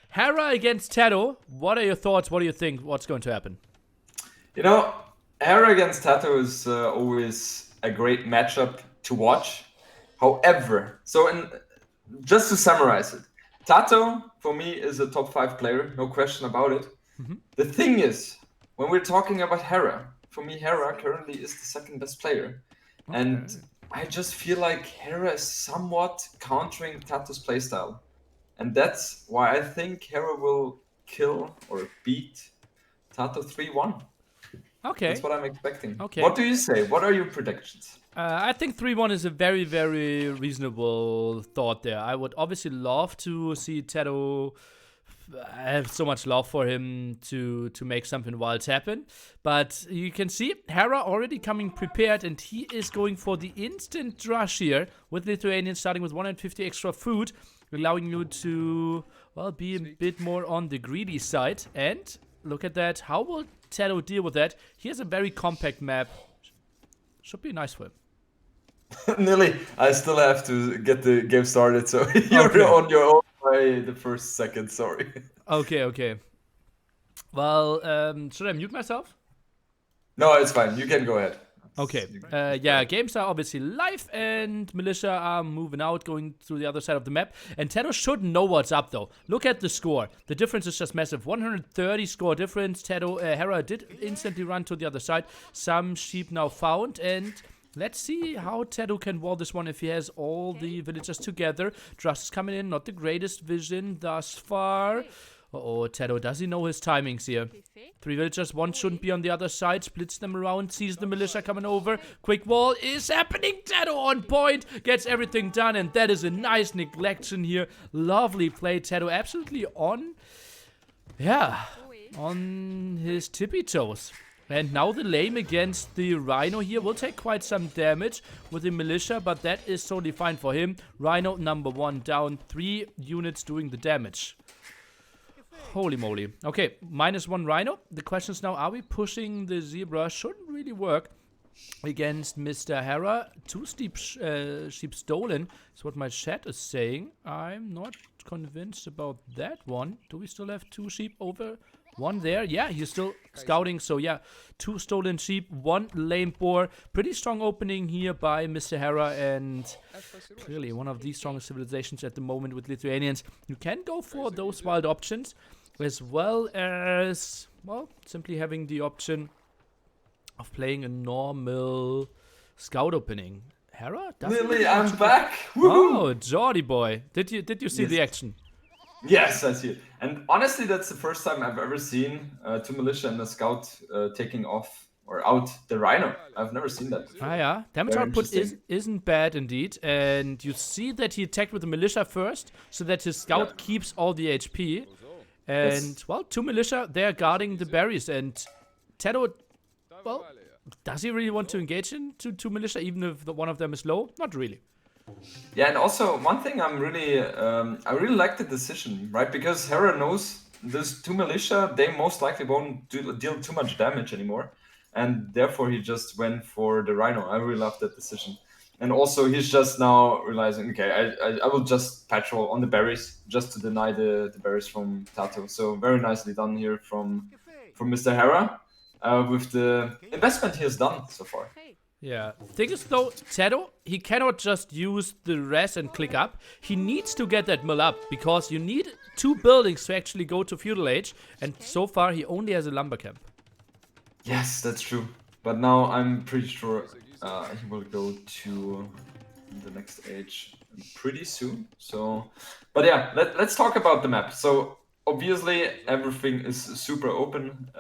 Hera against TaToH. What are your thoughts? What do you think? What's going to happen? You know, Hera against TaToH is always a great matchup to watch. However, just to summarize it, TaToH for me is a top 5 player, no question about it. The thing is, when we're talking about Hera, for me Hera currently is the second best player. Okay. And I just feel like Hera is somewhat countering TaToH's playstyle. And that's why I think Hera will kill or beat TaToH 3-1. Okay. That's what I'm expecting. Okay. What do you say? What are your predictions? I think 3-1 is a very, very reasonable thought there. I would obviously love to see TaToH. I have so much love for him to make something wild happen. But you can see Hera already coming prepared, and he is going for the instant rush here with Lithuanians starting with 150 extra food, allowing you to, well, be a bit more on the greedy side. And look at that. How will TaToH deal with that? He has a very compact map. Should be nice for him. Nilly, I still have to get the game started, so you're Okay. on your own by the first second, sorry. Okay. Well, should I mute myself? No, it's fine. You can go ahead. Okay. Yeah, games are obviously live, and Militia are moving out, going through the other side of the map. And TaToH should know what's up, though. Look at the score. The difference is just massive. 130 score difference. Hera did instantly run to the other side. Some sheep now found, and let's see how TaToH can wall this one if he has all the villagers together. Trust is coming in, not the greatest vision thus far. Uh-oh, TaToH, does he know his timings here? 3 villagers, 1 shouldn't be on the other side. Splits them around, sees the militia coming over. Quick wall is happening. TaToH on point, gets everything done, and that is a nice neglection here. Lovely play, TaToH, absolutely on his tippy toes. And now the lame against the Rhino here will take quite some damage with the militia, but that is totally fine for him. Rhino number 1 down, 3 units doing the damage. Holy moly. Okay, -1 Rhino. The question is now, are we pushing the Zebra? Shouldn't really work against Mr. Hera. 2 sheep stolen is what my chat is saying. I'm not convinced about that one. Do we still have 2 sheep over? 1 there. Yeah, he's still scouting. So yeah, 2 stolen sheep, 1 lame boar. Pretty strong opening here by Mr. Hera, and clearly one of the strongest civilizations at the moment with Lithuanians. You can go for those wild options, as well as, well, simply having the option of playing a normal scout opening. Hera? Lily, I'm back! Oh, Jordy boy. Did you see the action? Yes, I see it. And honestly, that's the first time I've ever seen 2 militia and a scout taking off or out the Rhino. I've never seen that before. Ah, yeah. Damage Very output isn't bad indeed. And you see that he attacked with the militia first, so that his scout keeps all the HP. And, well, 2 militia, they're guarding the berries. And TaToH, well, does he really want to engage into 2 militia, even if one of them is low? Not really. Yeah, and also one thing I really like the decision, right? Because Hera knows those 2 militia, they most likely won't deal too much damage anymore. And therefore he just went for the Rhino. I really love that decision. And also he's just now realizing, okay, I will just patrol on the berries just to deny the berries from TaToH. So very nicely done here from Mr. Hera with the investment he has done so far. Yeah. Thing is though, TaToH, he cannot just use the res and click up. He needs to get that mill up, because you need 2 buildings to actually go to feudal age, and so far he only has a lumber camp. Yes, that's true. But now I'm pretty sure he will go to the next age pretty soon. So, but yeah, let's talk about the map. So obviously everything is super open.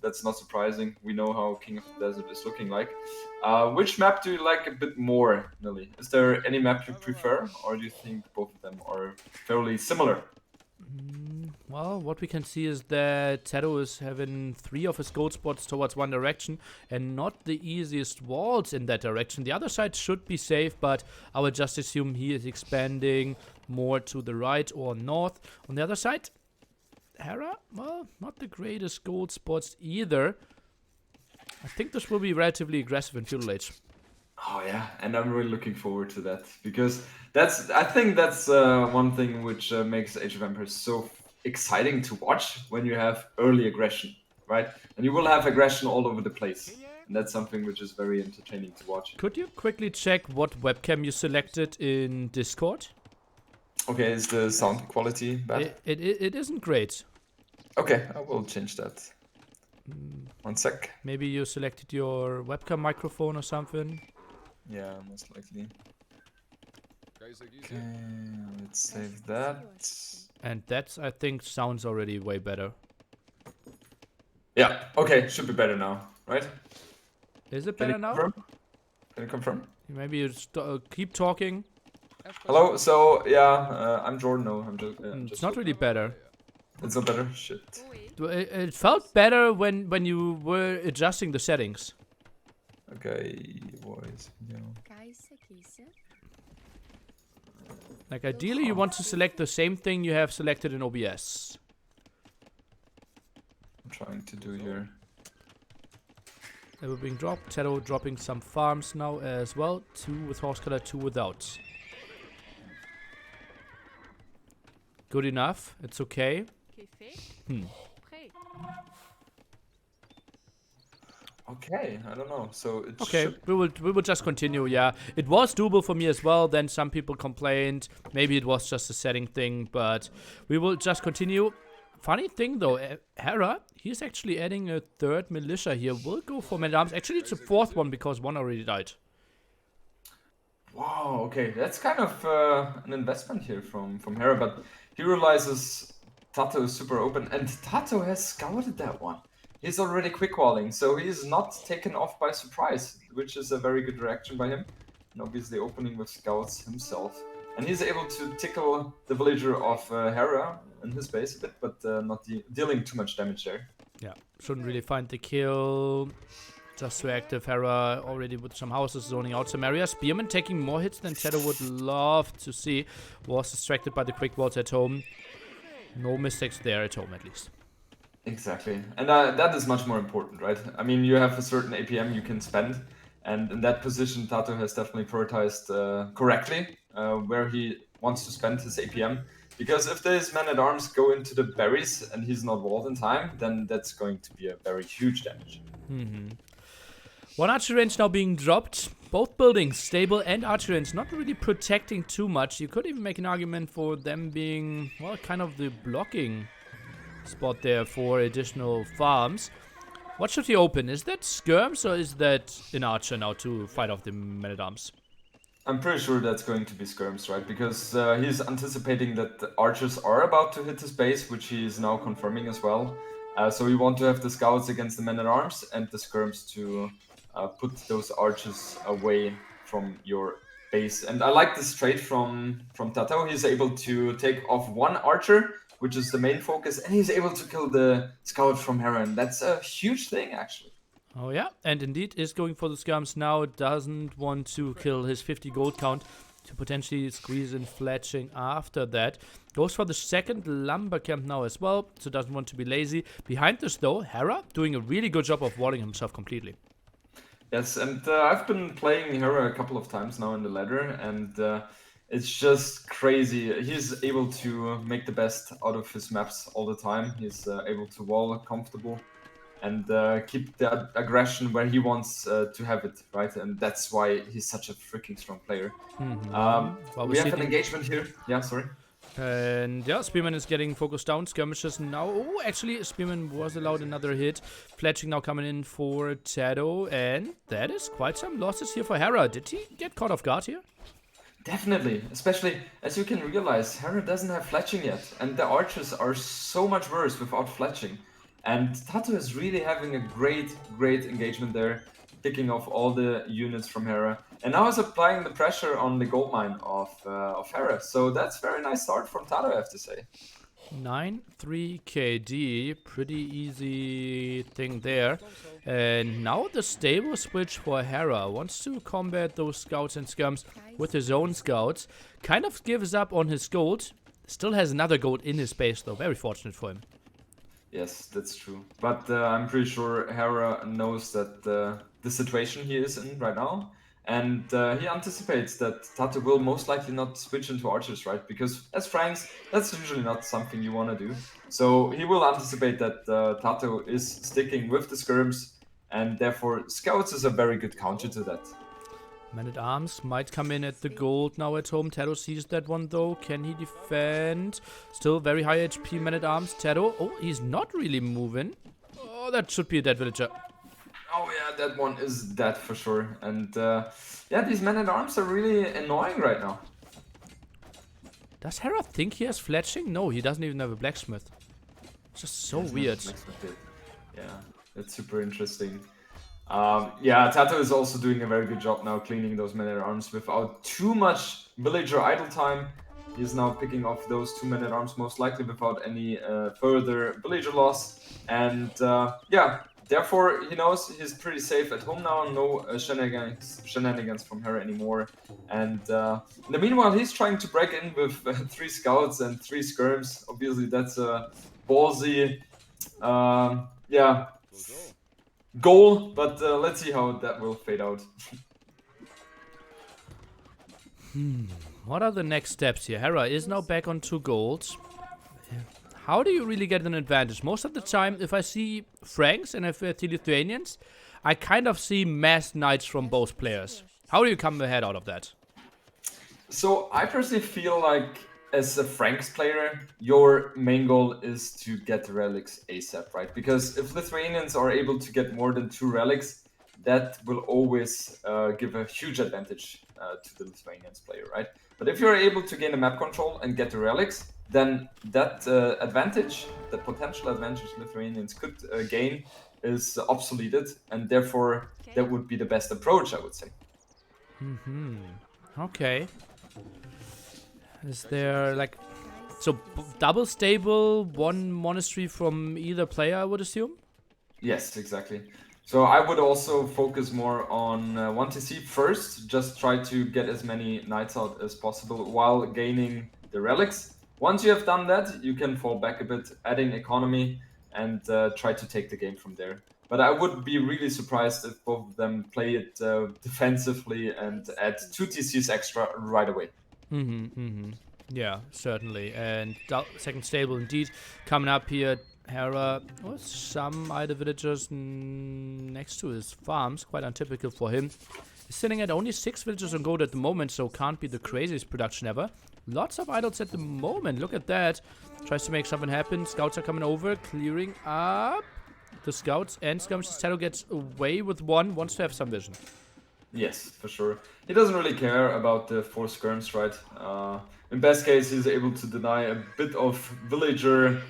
That's not surprising. We know how King of the Desert is looking like. Which map do you like a bit more, Nilly? Is there any map you prefer, or do you think both of them are fairly similar? Well, what we can see is that TaToH is having 3 of his gold spots towards one direction, and not the easiest walls in that direction. The other side should be safe, but I would just assume he is expanding more to the right or north. On the other side, Hera, well, not the greatest gold spots either. I think this will be relatively aggressive in feudal age. Oh yeah, and I'm really looking forward to that, because I think that's one thing which makes Age of Empires so exciting to watch when you have early aggression, right? And you will have aggression all over the place. And that's something which is very entertaining to watch. Could you quickly check what webcam you selected in Discord? Okay, is the sound quality bad? It isn't great. Okay, I will change that. 1 sec. Maybe you selected your webcam microphone or something. Yeah, most likely. Okay, let's save that. And that, I think, sounds already way better. Yeah, okay, should be better now, right? Is it Can better you now? confirm? Can you confirm? Maybe you keep talking. Hello, so yeah, I'm Jordan. No, I'm just. It's not really better. It's not better. Shit. It felt better when you were adjusting the settings. Okay, voice. Yeah. Like ideally, you want to select the same thing you have selected in OBS. I'm trying to do here. They were being dropped. TaToH dropping some farms now as well. 2 with horse color, 2 without. Good enough. It's okay. Okay, I don't know. So it Okay, should... we will just continue. Yeah, it was doable for me as well. Then some people complained. Maybe it was just a setting thing, but we will just continue. Funny thing though, Hera, he's actually adding a 3rd militia here. We'll go for men-at-arms. Actually, it's a 4th one because 1 already died. Wow. Okay, that's kind of an investment here from Hera, but he realizes TaToH is super open, and TaToH has scouted that one. He's already quick walling, so he's not taken off by surprise, which is a very good reaction by him. And obviously opening with scouts himself. And he's able to tickle the villager of Hera in his base a bit, but not dealing too much damage there. Yeah, shouldn't really find the kill. Just so active. Hera already with some houses zoning out some areas. Spearman taking more hits than TaToH would love to see. Was distracted by the quick walls at home. No mistakes there at home, at least. Exactly. And that is much more important, right? I mean, you have a certain APM you can spend. And in that position, TaToH has definitely prioritized correctly where he wants to spend his APM. Because if these men-at-arms go into the berries and he's not walled in time, then that's going to be a very huge damage. One archery range now being dropped. Both buildings, stable and archery range, not really protecting too much. You could even make an argument for them being, well, kind of the blocking spot there for additional farms. What should he open? Is that skirms or is that an archer now to fight off the men-at-arms? I'm pretty sure that's going to be skirms, right? Because he's anticipating that the archers are about to hit his base, which he is now confirming as well. So you want to have the scouts against the men-at-arms and the skirms to put those archers away from your base. And I like this trait from TaToH. He's able to take off 1 archer, which is the main focus, and he's able to kill the scout from Hera. And that's a huge thing, actually. Oh yeah, and indeed is going for the skirms now. Doesn't want to kill his 50 gold count to potentially squeeze in fletching after that. Goes for the 2nd lumber camp now as well, so doesn't want to be lazy. Behind this though, Hera doing a really good job of walling himself completely. Yes, and I've been playing Hera a couple of times now in the ladder, and it's just crazy. He's able to make the best out of his maps all the time. He's able to wall comfortable and keep the aggression where he wants to have it, right? And that's why he's such a freaking strong player. Well, we have an engagement here. Yeah, sorry. And yeah, Spearman is getting focused down. Skirmishes now. Oh, actually, Spearman was allowed another hit. Fletching now coming in for TaToH. And that is quite some losses here for Hera. Did he get caught off guard here? Definitely. Especially, as you can realize, Hera doesn't have fletching yet. And the archers are so much worse without fletching. And TaToH is really having a great engagement there. Picking off all the units from Hera. And now is applying the pressure on the gold mine of Hera. So that's very nice start from TaToH, I have to say. 9-3 KD. Pretty easy thing there. And now the stable switch for Hera. Wants to combat those scouts and skirms with his own scouts. Kind of gives up on his gold. Still has another gold in his base though. Very fortunate for him. Yes, that's true. But I'm pretty sure Hera knows that the situation he is in right now. And he anticipates that TaToH will most likely not switch into archers, right? Because as Franks, that's usually not something you want to do. So he will anticipate that TaToH is sticking with the skirms, and therefore scouts is a very good counter to that. Man-at-Arms might come in at the gold now at home. TaToH sees that one though. Can he defend? Still very high HP Man-at-Arms. TaToH, oh, he's not really moving. Oh, that should be a dead villager. Oh yeah, that one is dead for sure. And yeah, these Men-at-Arms are really annoying right now. Does Hera think he has fletching? No, he doesn't even have a blacksmith. It's just so weird. Yeah, that's super interesting. Yeah, TaToH is also doing a very good job now cleaning those Men-at-Arms without too much villager idle time. He's now picking off those 2 Men-at-Arms most likely without any further villager loss. And yeah, therefore he knows he's pretty safe at home now. No shenanigans from Hera anymore. And in the meanwhile, he's trying to break in with 3 scouts and 3 skirms. Obviously, that's a ballsy, yeah, goal, but let's see how that will fade out. What are the next steps here? Hera is now back on 2 golds. How do you really get an advantage? Most of the time, if I see Franks and if Lithuanians, I kind of see mass knights from both players. How do you come ahead out of that? So I personally feel like as a Franks player, your main goal is to get the relics ASAP, right? Because if Lithuanians are able to get more than 2 relics, that will always give a huge advantage to the Lithuanians player, right? But if you're able to gain a map control and get the relics, then that advantage, the potential advantage Lithuanians could gain is obsoleted, and therefore that would be the best approach, I would say. Okay. Is there like... So, double stable, 1 monastery from either player, I would assume? Yes, exactly. So I would also focus more on 1TC first, just try to get as many knights out as possible while gaining the relics. Once you have done that, you can fall back a bit, adding economy, and try to take the game from there. But I would be really surprised if both of them play it defensively and add 2 TCs extra right away. Yeah, certainly. And second stable indeed coming up here. Hera, some idle villagers next to his farms, quite untypical for him. He's sitting at only 6 villagers on gold at the moment, so can't be the craziest production ever. Lots of idols at the moment, look at that. Tries to make something happen, scouts are coming over, clearing up the scouts, and skirmishes. TaToH gets away with 1, wants to have some vision. Yes, for sure. He doesn't really care about the 4 skirms, right? In best case, he's able to deny a bit of villager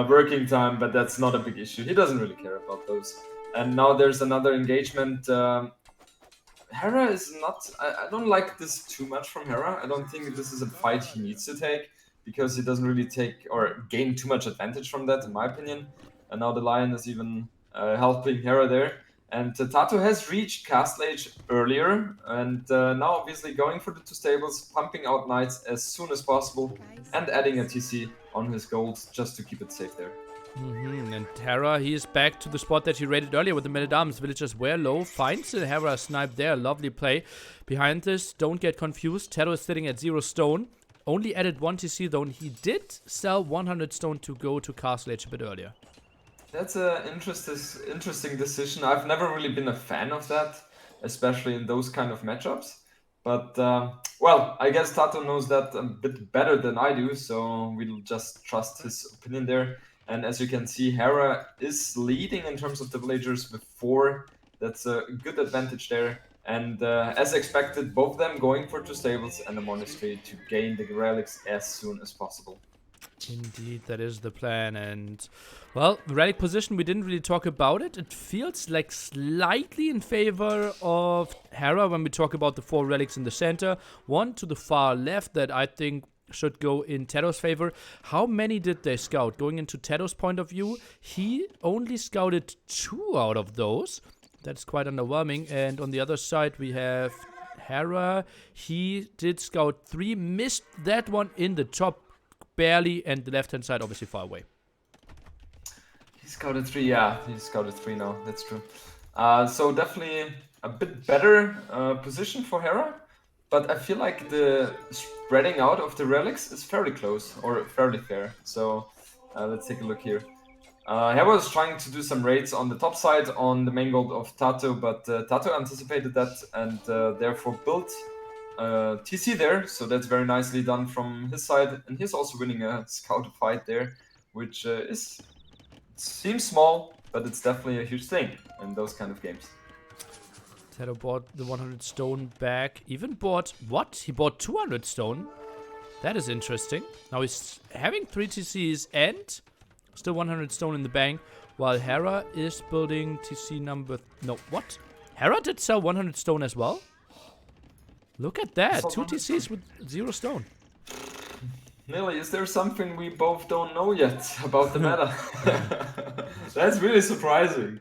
working time, but that's not a big issue. He doesn't really care about those. And now there's another engagement. Hera is not... I don't like this too much from Hera. I don't think this is a fight he needs to take, because he doesn't really take or gain too much advantage from that, in my opinion. And now the Lion is even helping Hera there. And TaToH has reached Castle Age earlier, and now obviously going for the 2 stables, pumping out knights as soon as possible, and adding a TC on his gold just to keep it safe there. And Hera, he is back to the spot that he raided earlier with the Men-at-Arms. Villagers were low, finds the Hera snipe there, lovely play. Behind this, don't get confused, TaToH is sitting at 0 stone. Only added 1 TC though, and he did sell 100 stone to go to Castle Age a bit earlier. That's an interesting decision. I've never really been a fan of that, especially in those kind of matchups. But, well, I guess TaToH knows that a bit better than I do, so we'll just trust his opinion there. And as you can see, Hera is leading in terms of the villagers with 4. That's a good advantage there. And as expected, both of them going for 2 stables and a monastery to gain the relics as soon as possible. Indeed, that is the plan. And, well, the relic position, we didn't really talk about it. It feels like slightly in favor of Hera when we talk about the 4 relics in the center. 1 to the far left that I think should go in TaToH's favor. How many did they scout? Going into TaToH's point of view, he only scouted 2 out of those. That's quite underwhelming. And on the other side, we have Hera. He did scout 3, missed that one in the top barely, and the left-hand side obviously far away. He scouted 3, yeah. He scouted 3 now, that's true. So definitely a bit better position for Hera, but I feel like the spreading out of the relics is fairly close or fairly fair. So let's take a look here. Hera was trying to do some raids on the top side on the main gold of TaToH, but TaToH anticipated that and therefore built TC there. So that's very nicely done from his side, and he's also winning a scout fight there, which seems small, but it's definitely a huge thing in those kind of games. TaToH bought the 100 stone back. Even bought what? He bought 200 stone. That is interesting. Now he's having 3 TCs and still 100 stone in the bank, while Hera is building TC number... No, what? Hera did sell 100 stone as well? Look at that. 2 TCs with 0 stone. Nilly, is there something we both don't know yet about the meta? That's really surprising.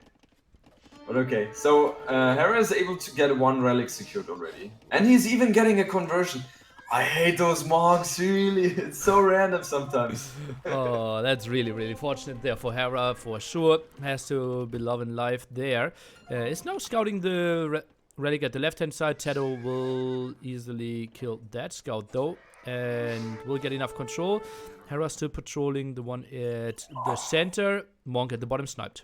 But okay, so Hera is able to get 1 relic secured already. And he's even getting a conversion. I hate those monks, really. It's so random sometimes. Oh, that's really, really fortunate there for Hera, for sure. Has to be loving life there. Is now scouting the relic at the left-hand side. TaToH will easily kill that scout, though. And will get enough control. Hera still patrolling the one at the center. Monk at the bottom sniped.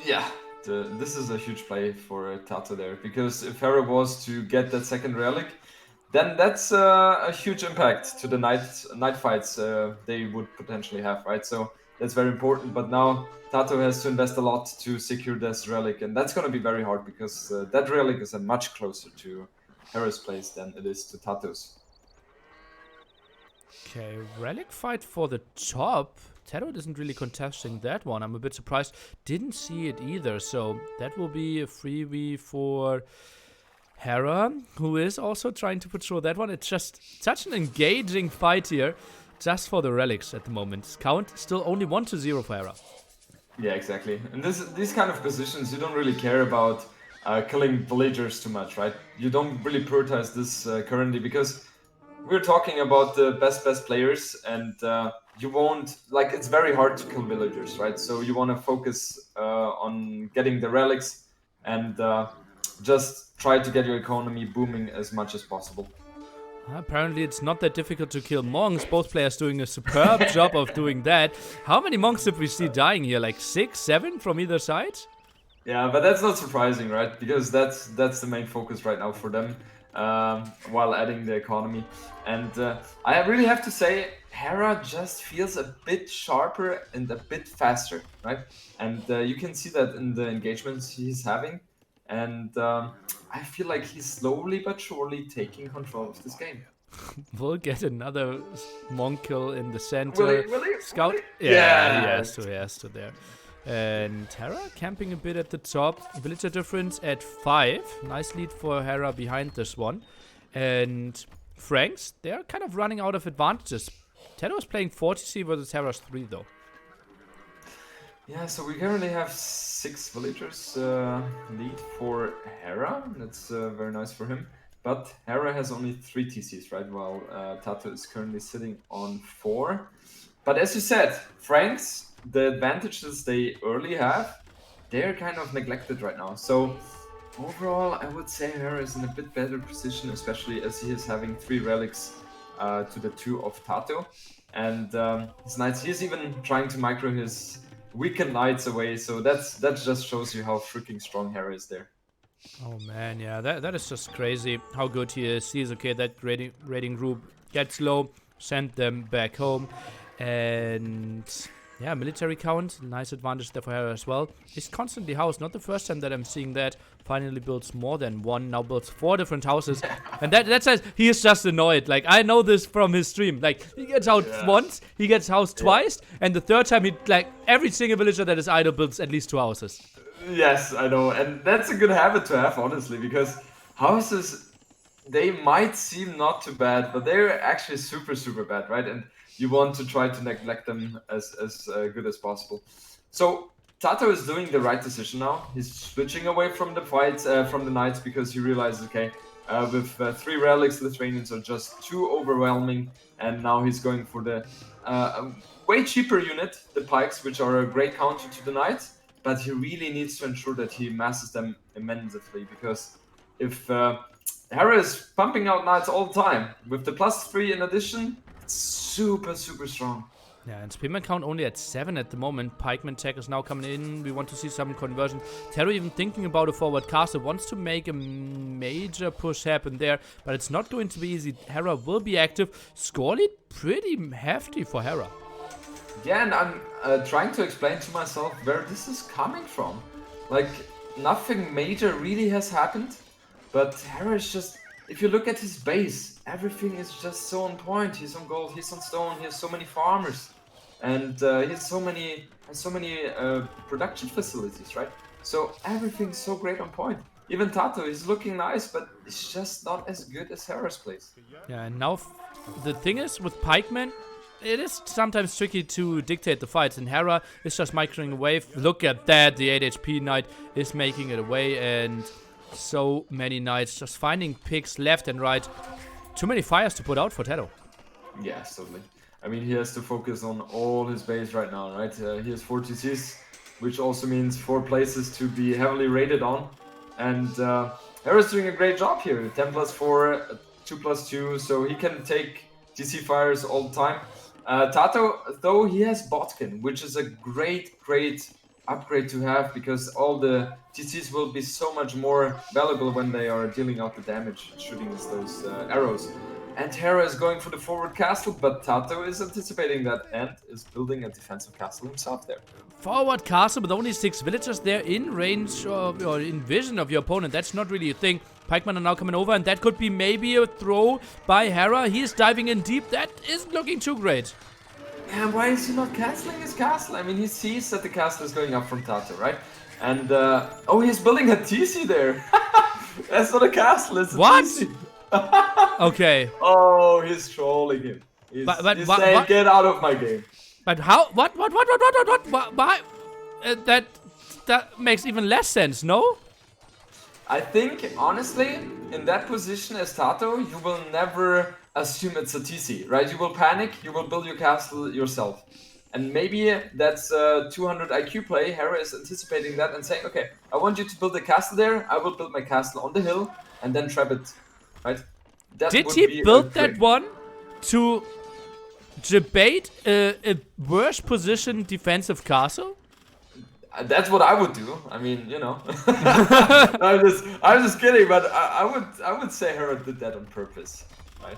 Yeah. This is a huge play for TaToH there, because if Hera was to get that second relic, then that's a huge impact to the night fights they would potentially have, right? So that's very important, but now TaToH has to invest a lot to secure this relic, and that's going to be very hard, because that relic is much closer to Hera's place than it is to TaToH's. Okay, relic fight for the top. TaToH isn't really contesting that one. I'm a bit surprised. Didn't see it either. So that will be a freebie for Hera, who is also trying to patrol that one. It's just such an engaging fight here, just for the relics at the moment. Count still only 1-0 for Hera. Yeah, exactly. And these kind of positions, you don't really care about killing villagers too much, right? You don't really prioritize this currently, because we're talking about the best players, and you won't, like, it's very hard to kill villagers, right? So you want to focus on getting the relics and just try to get your economy booming as much as possible. Apparently it's not that difficult to kill monks. Both players doing a superb job of doing that. How many monks did we see dying here? Like 6, 7 from either side? Yeah, but that's not surprising, right? Because that's the main focus right now for them. While adding the economy. And I really have to say, Hera just feels a bit sharper and a bit faster, right? And you can see that in the engagements he's having. And I feel like he's slowly but surely taking control of this game. We'll get another monk kill in the center. Will he? Scout? Will he? Yeah, he has to there. And Hera camping a bit at the top. Villager difference at 5. Nice lead for Hera behind this one. And Franks, they're kind of running out of advantages. TaToH is playing 40C versus Hera's 3 though. Yeah, so we currently have 6 villagers lead for Hera. That's very nice for him. But Hera has only 3 TCs, right? While TaToH is currently sitting on 4. But as you said, Franks, the advantages they early have, they're kind of neglected right now. So overall, I would say Hera is in a bit better position, especially as he is having 3 relics to the 2 of TaToH. And his knights, he's even trying to micro his weakened knights away. So that just shows you how freaking strong Hera is there. Oh man, yeah, that is just crazy how good he is. He's okay, that raiding group gets low, send them back home. And yeah, military count, nice advantage there for Hera as well. He's constantly housed, not the first time that I'm seeing that. Finally builds more than 1, now builds 4 different houses. And that says he is just annoyed. Like, I know this from his stream. Like, he gets housed once, he gets housed twice, and the third time he, like, every single villager that is idle builds at least 2 houses. Yes, I know, and that's a good habit to have, honestly, because houses, they might seem not too bad, but they're actually super bad, right? And you want to try to neglect them as good as possible. So TaToH is doing the right decision now. He's switching away from the fights, from the knights, because he realizes, okay, with 3 relics, the Lithuanians are just too overwhelming, and now he's going for the way cheaper unit, the pikes, which are a great counter to the knights. but he really needs to ensure that he masses them immensely, because if Hera is pumping out knights all the time, with the +3 in addition, it's super, super strong. Yeah, and spearman count only at 7 at the moment. Pikeman tech is now coming in. We want to see some conversion. TaToH even thinking about a forward castle. Wants to make a major push happen there, but it's not going to be easy. Hera will be active. Score lead pretty hefty for Hera. Yeah, and I'm trying to explain to myself where this is coming from. Like, nothing major really has happened, but Hera is just... If you look at his base, everything is just so on point. He's on gold, he's on stone, he has so many farmers. And he has so many production facilities, right? So everything's so great on point. Even TaToH is looking nice, but it's just not as good as Hera's plays. Yeah, and now the thing is with pikemen, it is sometimes tricky to dictate the fights, and Hera is just microing away. Look at that, the 8 HP knight is making it away, and so many knights just finding picks left and right. Too many fires to put out for TaToH. Yeah, totally. I mean, he has to focus on all his base right now, right? He has 4 TCs, which also means 4 places to be heavily rated on. And Hera's doing a great job here. 10+4, 2+2, so he can take TC fires all the time. TaToH, though, he has Botkin, which is a great upgrade to have, because all the TCs will be so much more valuable when they are dealing out the damage, shooting those arrows. And Hera is going for the forward castle, but TaToH is anticipating that and is building a defensive castle himself there. Forward castle with only 6 villagers there in range or in vision of your opponent. That's not really a thing. Pikemen are now coming over, and that could be maybe a throw by Hera. He is diving in deep. That isn't looking too great. And why is he not castling his castle? I mean, he sees that the castle is going up from TaToH, right? And, oh, he's building a TC there. That's not a castle, it's a TC. Okay. Oh, he's trolling him. He's saying, get out of my game. But how? What? Why? That makes even less sense, no? I think, honestly, in that position as TaToH, you will never assume it's a TC, right? You will panic, you will build your castle yourself. And maybe that's a 200 IQ play. Hera is anticipating that and saying, okay, I want you to build a castle there, I will build my castle on the hill, and then trap it. Right? Did he build that one to debate a worse position defensive castle? That's what I would do. I mean, you know. I'm just kidding, but I would say Hera did that on purpose. Right?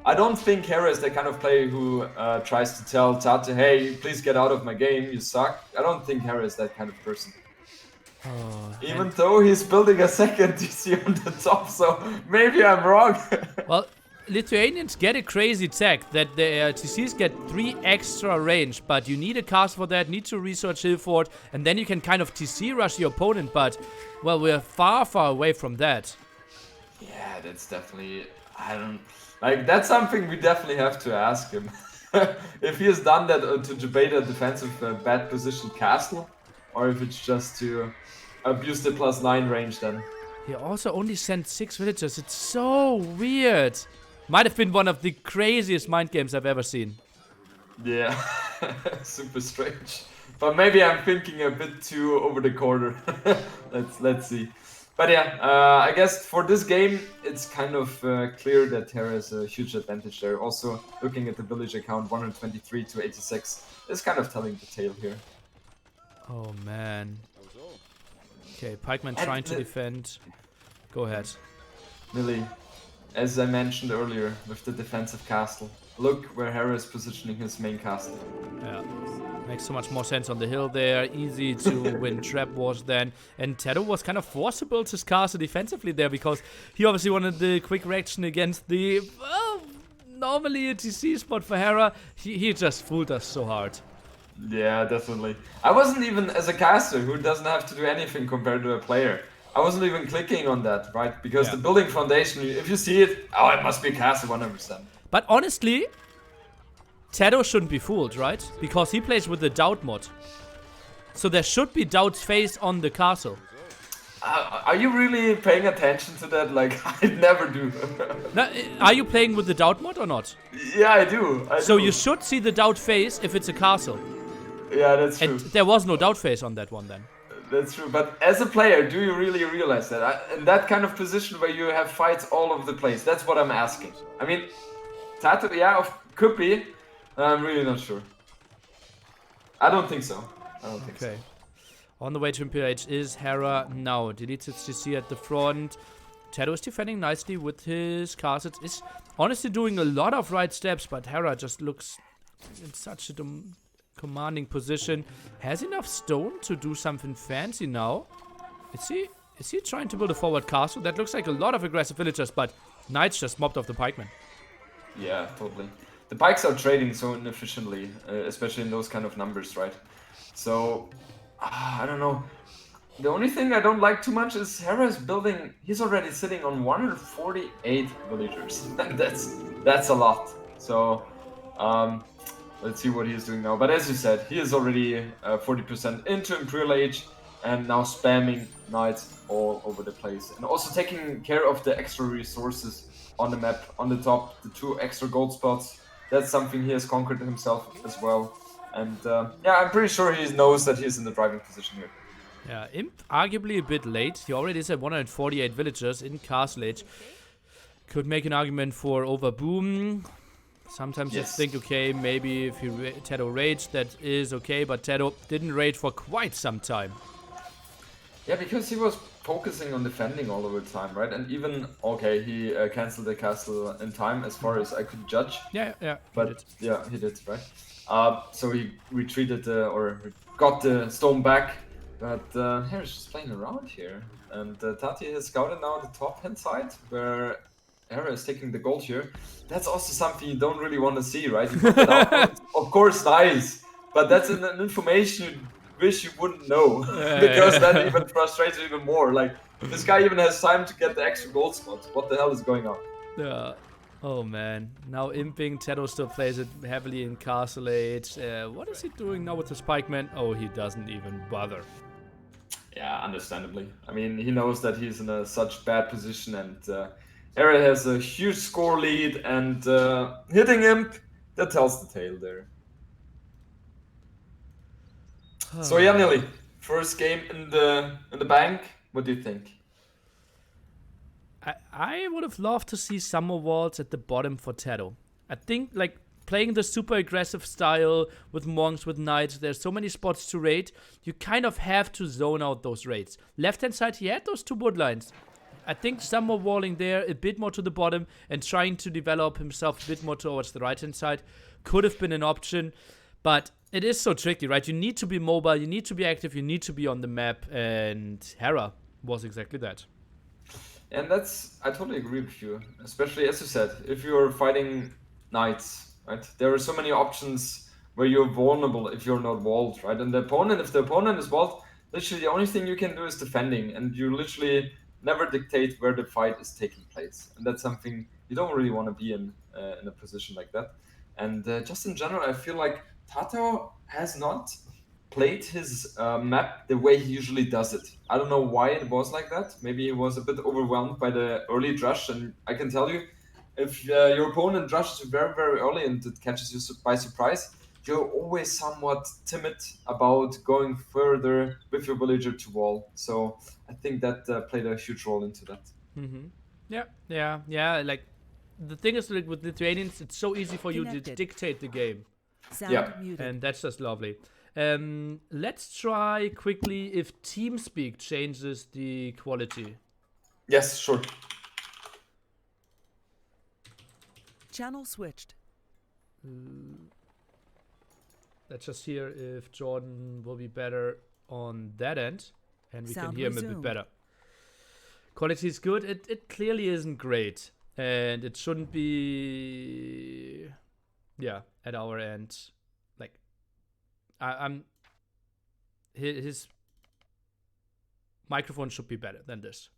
I don't think Hera is the kind of player who tries to tell TaToH, hey, please get out of my game, you suck. I don't think Hera is that kind of person. Even though he's building a second TC on the top, so maybe I'm wrong. Well, Lithuanians get a crazy tech that their TCs get 3 extra range, but you need a castle for that, need to research hill fort, and then you can kind of TC rush your opponent, but, well, we're far away from that. Yeah, that's definitely... that's something we definitely have to ask him. If he has done that to debate a defensive bad position castle, or if it's just to abuse the +9 range then. He also only sent 6 villagers. It's so weird. Might have been one of the craziest mind games I've ever seen. Yeah, super strange. But maybe I'm thinking a bit too over the corner. Let's see. But yeah, I guess for this game, it's kind of clear that Hera has a huge advantage there. Also, looking at the village account, 123 to 86 is kind of telling the tale here. Oh man. Okay, pikeman trying to defend. Go ahead. Millie, as I mentioned earlier, with the defensive castle, look where Hera is positioning his main castle. Yeah, makes so much more sense on the hill there. Easy to win trap wars then. And TaToH was kind of forced to build his castle defensively there, because he obviously wanted the quick reaction against the, well, normally a TC spot for Hera. He just fooled us so hard. Yeah, definitely. I wasn't even, as a caster who doesn't have to do anything compared to a player, I wasn't even clicking on that, right? Because the building foundation, if you see it, oh, it must be caster 100%. But honestly, TaToH shouldn't be fooled, right? Because he plays with the doubt mod. So there should be doubt's face on the castle. Are you really paying attention to that? Like, I never do. Now, are you playing with the doubt mod or not? Yeah, I do. So you should see the doubt face if it's a castle. Yeah, that's true. And there was no doubt phase on that one then. That's true. But as a player, do you really realize that? In that kind of position where you have fights all over the place, that's what I'm asking. I mean, TaToH, yeah, could be. I'm really not sure. I don't think so. I don't think so. Okay. On the way to Imperial Age is Hera now. Deleted CC at the front. TaToH is defending nicely with his castles. Is honestly doing a lot of right steps, but Hera just looks in such a commanding position. Has enough stone to do something fancy now. Is he trying to build a forward castle? That looks like a lot of aggressive villagers, but Knights just mopped off the pikemen. Yeah, totally. The pikes are trading so inefficiently, especially in those kind of numbers, right? So, I don't know. The only thing I don't like too much is Hera is building. He's already sitting on 148 villagers. that's a lot. So, let's see what he is doing now. But as you said, he is already 40% into Imperial Age and now spamming knights all over the place, and also taking care of the extra resources on the map. On the top, the 2 extra gold spots. That's something he has conquered himself as well. And yeah, I'm pretty sure he knows that he's in the driving position here. Yeah, Imp arguably a bit late. He already is at 148 villagers in Castle Age. Could make an argument for overboom. Sometimes you think, okay, maybe if TaToH raged, that is okay, but TaToH didn't rage for quite some time. Yeah, because he was focusing on defending all over the time, right? And even, okay, he cancelled the castle in time as far as I could judge. Yeah, But he did, right? So he retreated or got the stone back. But Hera's just playing around here. And TaToH has scouted now the top hand side where Hera is taking the gold here. That's also something you don't really want to see, right? You put it out, of course, nice. But that's an information you wish you wouldn't know. Because that even frustrates you even more. Like, this guy even has time to get the extra gold spots. What the hell is going on? Yeah. Oh man, now imping, TaToH still plays it heavily in Castle Age. What is he doing now with the Spikeman? Oh, he doesn't even bother. Yeah, understandably. I mean, he knows that he's in such bad position, and Hera has a huge score lead, and hitting Imp, that tells the tale there. So yeah, Nilly, first game in the bank. What do you think? I would have loved to see some more walls at the bottom for TaToH. I think, like, playing the super aggressive style with monks, with knights, there's so many spots to raid, you kind of have to zone out those raids. Left-hand side, he had those 2 wood lines. I think some more walling there, a bit more to the bottom, and trying to develop himself a bit more towards the right-hand side could have been an option. But it is so tricky, right? You need to be mobile, you need to be active, you need to be on the map, and Hera was exactly that. And I totally agree with you. Especially, as you said, if you're fighting knights, right? There are so many options where you're vulnerable if you're not walled, right? And if the opponent is walled, literally the only thing you can do is defending, and you literally never dictate where the fight is taking place. And that's something you don't really want to be in a position like that. And just in general, I feel like TaToH has not played his map the way he usually does it. I don't know why it was like that. Maybe he was a bit overwhelmed by the early drush, and I can tell you, if your opponent drushes you very, very early and it catches you by surprise, you're always somewhat timid about going further with your villager to wall. So I think that played a huge role into that. Yeah. Like, the thing is, like, with Lithuanians, it's so easy for you to dictate the game. And that's just lovely. Let's try quickly if TeamSpeak changes the quality. Yes, sure. Channel switched. Let's just hear if Jordan will be better on that end, and we can hear him a bit better. Quality is good. It clearly isn't great, and it shouldn't be. Yeah, at our end, like, I'm. His microphone should be better than this.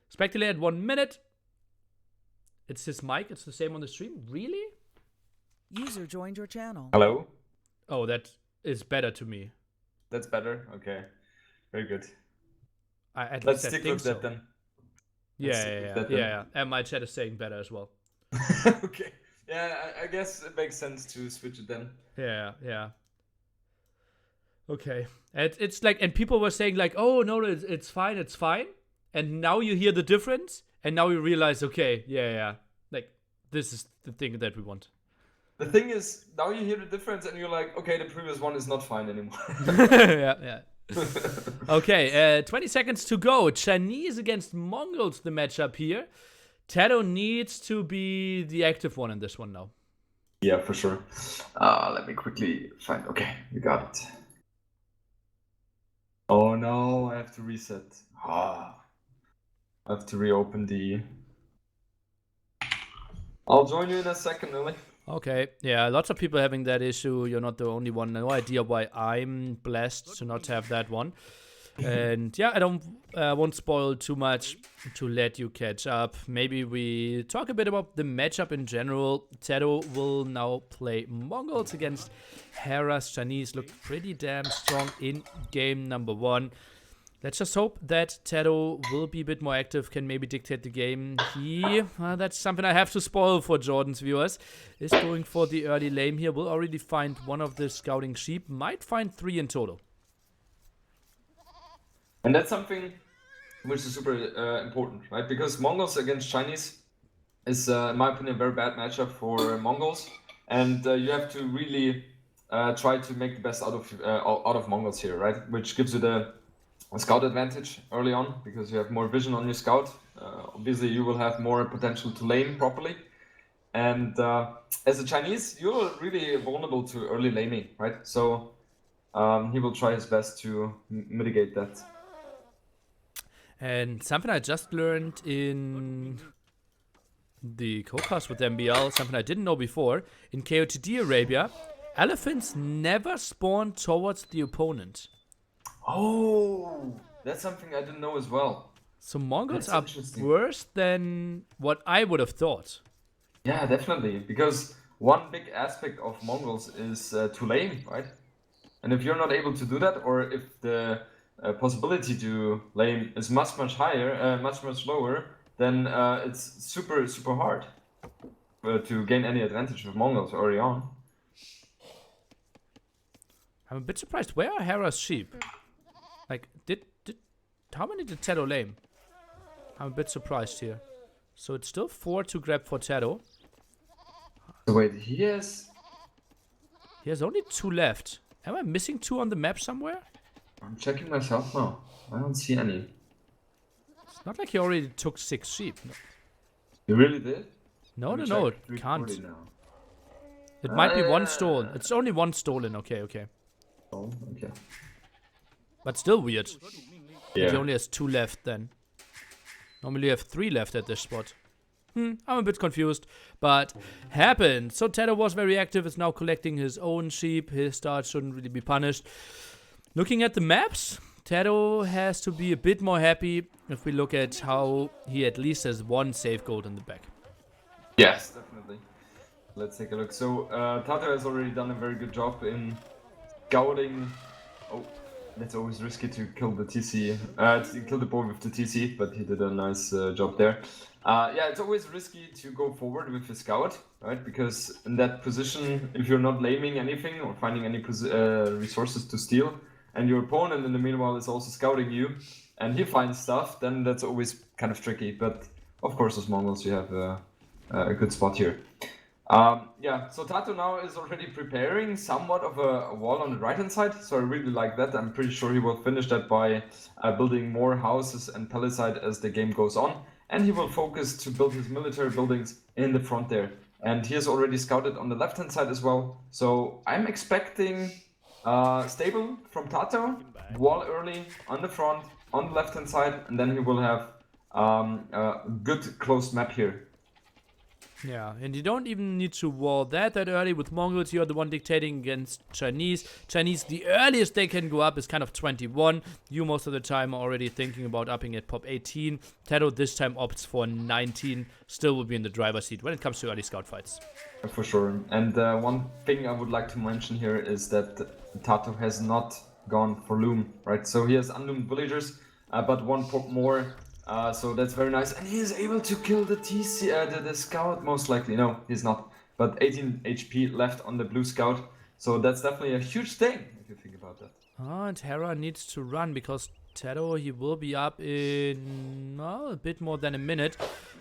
Speculate 1 minute. It's his mic. It's the same on the stream. Really? User joined your channel. Hello? Oh, that is better to me. That's better? Okay. Very good. Let's stick with that then. Yeah. And my chat is saying better as well. Okay. Yeah, I guess it makes sense to switch it then. Yeah. Okay. It's like, and people were saying like, oh no, it's fine. And now you hear the difference, and now you realize, okay, yeah. Like, this is the thing that we want. The thing is, now you hear the difference and you're like, okay, the previous one is not fine anymore. Yeah. Okay, 20 seconds to go. Chinese against Mongols, the matchup here. TaToH needs to be the active one in this one now. Yeah, for sure. Let me quickly find. Okay, we got it. Oh no, I have to reset. I have to reopen the. I'll join you in a second, Lily. Okay, yeah, lots of people having that issue. You're not the only one. No idea why I'm blessed to not have that one. And yeah, I won't spoil too much to let you catch up. Maybe we talk a bit about the matchup in general. TaToH will now play Mongols against Hera's Chinese. Look pretty damn strong in game number 1. Let's just hope that TaToH will be a bit more active, can maybe dictate the game. That's something I have to spoil for Jordan's viewers, is going for the early lane here. Will already find one of the scouting sheep, might find 3 in total. And that's something which is super important, right? Because Mongols against Chinese is, in my opinion, a very bad matchup for Mongols. And you have to really try to make the best out of Mongols here, right? Which gives you the scout advantage early on, because you have more vision on your scout. Obviously, you will have more potential to lane properly. And as a Chinese, you're really vulnerable to early laning, right? So he will try his best to mitigate that. And something I just learned in the co-cast with MBL, something I didn't know before, in KOTD Arabia, elephants never spawn towards the opponent. Oh, that's something I didn't know as well. So Mongols are worse than what I would have thought. Yeah, definitely. Because one big aspect of Mongols is to lane, right? And if you're not able to do that, or if the possibility to lane is much higher, much lower, then it's super hard to gain any advantage with Mongols early on. I'm a bit surprised. Where are Hera's sheep? Like, how many did TaToH lane? I'm a bit surprised here. So it's still 4 to grab for TaToH. So wait, he has only 2 left. Am I missing 2 on the map somewhere? I'm checking myself now. I don't see any. It's not like he already took 6 sheep. No. You really did? No, it can't. Now. It might be 1 stolen. It's only 1 stolen. Okay. Oh, okay. But still weird. Yeah. He only has 2 left then. Normally you have 3 left at this spot. I'm a bit confused, but happened. So TaToH was very active, is now collecting his own sheep. His start shouldn't really be punished. Looking at the maps, TaToH has to be a bit more happy if we look at how he at least has 1 safe gold in the back. Yes, definitely. Let's take a look. So TaToH has already done a very good job in scouting. Oh, it's always risky to kill the TC, to kill the boy with the TC, but he did a nice job there. Yeah, it's always risky to go forward with the scout, right? Because in that position, if you're not laming anything or finding any resources to steal, and your opponent in the meanwhile is also scouting you, and he finds stuff, then that's always kind of tricky. But of course, as Mongols, you have a good spot here. Yeah, so TaToH now is already preparing somewhat of a wall on the right-hand side, so I really like that. I'm pretty sure he will finish that by building more houses and palisade as the game goes on, and he will focus to build his military buildings in the front there. And he has already scouted on the left-hand side as well, so I'm expecting stable from TaToH, wall early on the front, on the left-hand side, and then he will have a good closed map here. Yeah, and you don't even need to wall that early. With Mongols, you're the one dictating against Chinese. Chinese, the earliest they can go up is kind of 21. You most of the time are already thinking about upping at pop 18. TaToH this time opts for 19. Still will be in the driver's seat when it comes to early scout fights. For sure. And one thing I would like to mention here is that TaToH has not gone for loom, right? So he has unloomed villagers, but 1 pop more. So that's very nice, and he is able to kill the TC, the scout most likely. No, he's not. But 18 HP left on the blue scout, so that's definitely a huge thing if you think about that. Oh, and Hera needs to run because TaToH, he will be up in a bit more than a minute.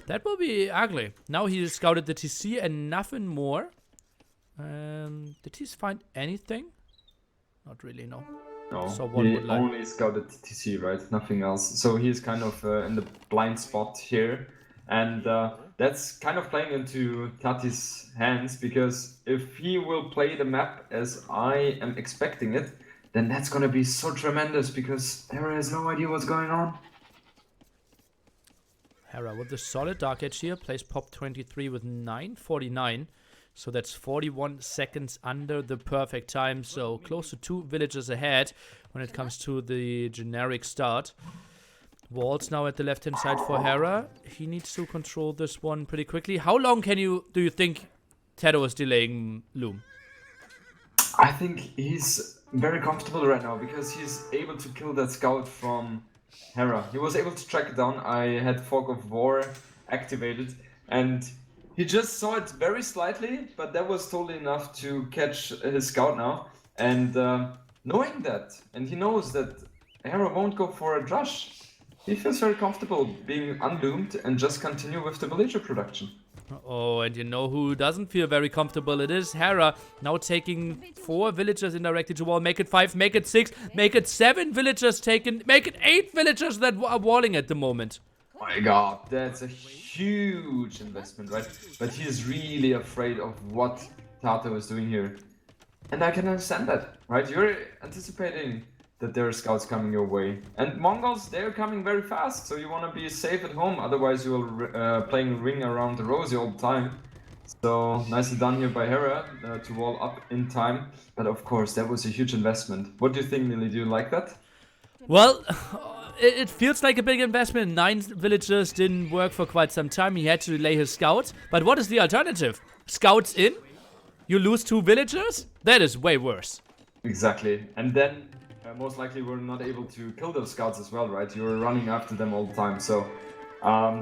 That will be ugly. Now he scouted the TC and nothing more. Did he find anything? Not really, no. No, So one he would like. only scouted TC, right? Nothing else. So he's kind of in the blind spot here. And that's kind of playing into Tati's hands, because if he will play the map as I am expecting it, then that's going to be so tremendous, because Hera has no idea what's going on. Hera with the solid Dark Edge here, plays Pop 23 with 9:49. So that's 41 seconds under the perfect time. So close to 2 villages ahead when it comes to the generic start. Walls now at the left-hand side for Hera. He needs to control this one pretty quickly. How long do you think TaToH is delaying Loom? I think he's very comfortable right now, because he's able to kill that scout from Hera. He was able to track it down. I had Fog of War activated, and he just saw it very slightly, but that was totally enough to catch his scout now. And knowing that, and he knows that Hera won't go for a rush, he feels very comfortable being undoomed and just continue with the villager production. Oh, and you know who doesn't feel very comfortable? It is Hera, now taking 4 villagers indirectly to wall. Make it 5, make it 6, make it 7 villagers taken, make it 8 villagers that are walling at the moment. My god, that's a huge investment, right? But he is really afraid of what TaToH is doing here. And I can understand that, right? You're anticipating that there are scouts coming your way. And Mongols, they're coming very fast, so you want to be safe at home, otherwise you will playing ring around the rosy all the time. So, nicely done here by Hera to wall up in time. But of course, that was a huge investment. What do you think, Nili? Do you like that? Well, it feels like a big investment. 9 villagers didn't work for quite some time. He had to delay his scouts. But what is the alternative? Scouts in? You lose 2 villagers? That is way worse. Exactly. And then most likely we're not able to kill those scouts as well, right? You're running after them all the time. So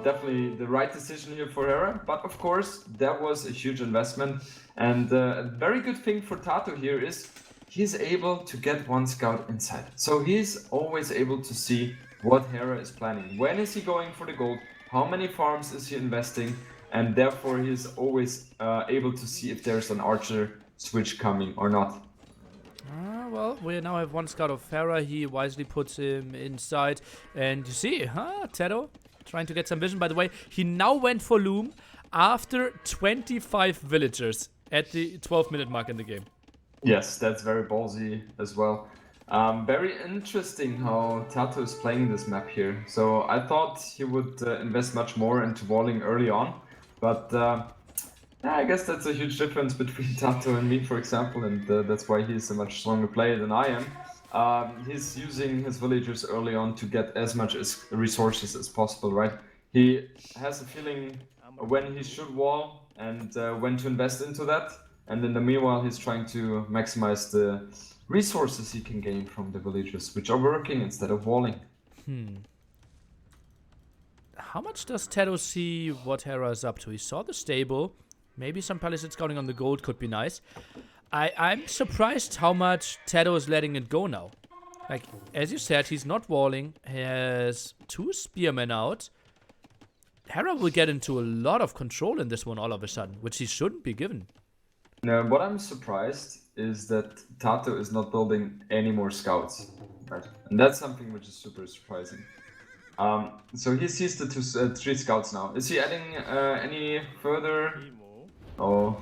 definitely the right decision here for Hera. But of course, that was a huge investment. And a very good thing for TaToH here is he's able to get 1 scout inside. So he's always able to see what Hera is planning. When is he going for the gold? How many farms is he investing? And therefore he's always able to see if there's an archer switch coming or not. Well, we now have 1 scout of Hera. He wisely puts him inside. And you see, TaToH trying to get some vision. By the way, he now went for Loom after 25 villagers at the 12-minute mark in the game. Yes, that's very ballsy as well. Very interesting how TaToH is playing this map here. So I thought he would invest much more into walling early on. But I guess that's a huge difference between TaToH and me, for example, and that's why he's a much stronger player than I am. He's using his villagers early on to get as much resources as possible, right? He has a feeling when he should wall and when to invest into that. And in the meanwhile, he's trying to maximize the resources he can gain from the villagers, which are working instead of walling. How much does TaToH see what Hera is up to? He saw the stable. Maybe some palisade scouting on the gold could be nice. I'm surprised how much TaToH is letting it go now. Like, as you said, he's not walling. He has 2 spearmen out. Hera will get into a lot of control in this one all of a sudden, which he shouldn't be given. Now, what I'm surprised is that TaToH is not building any more scouts, right? And that's something which is super surprising. So he sees the 3 scouts now. Is he adding any further? Oh,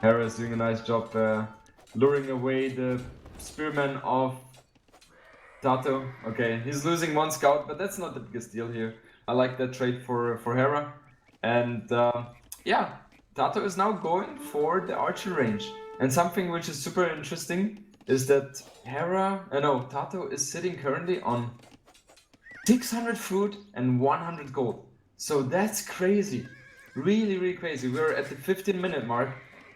Hera is doing a nice job luring away the spearmen of TaToH. Okay, he's losing 1 scout, but that's not the biggest deal here. I like that trade for Hera. And yeah, TaToH is now going for the archer range. And something which is super interesting is that TaToH is sitting currently on 600 food and 100 gold. So that's crazy. Really, really crazy. We're at the 15-minute mark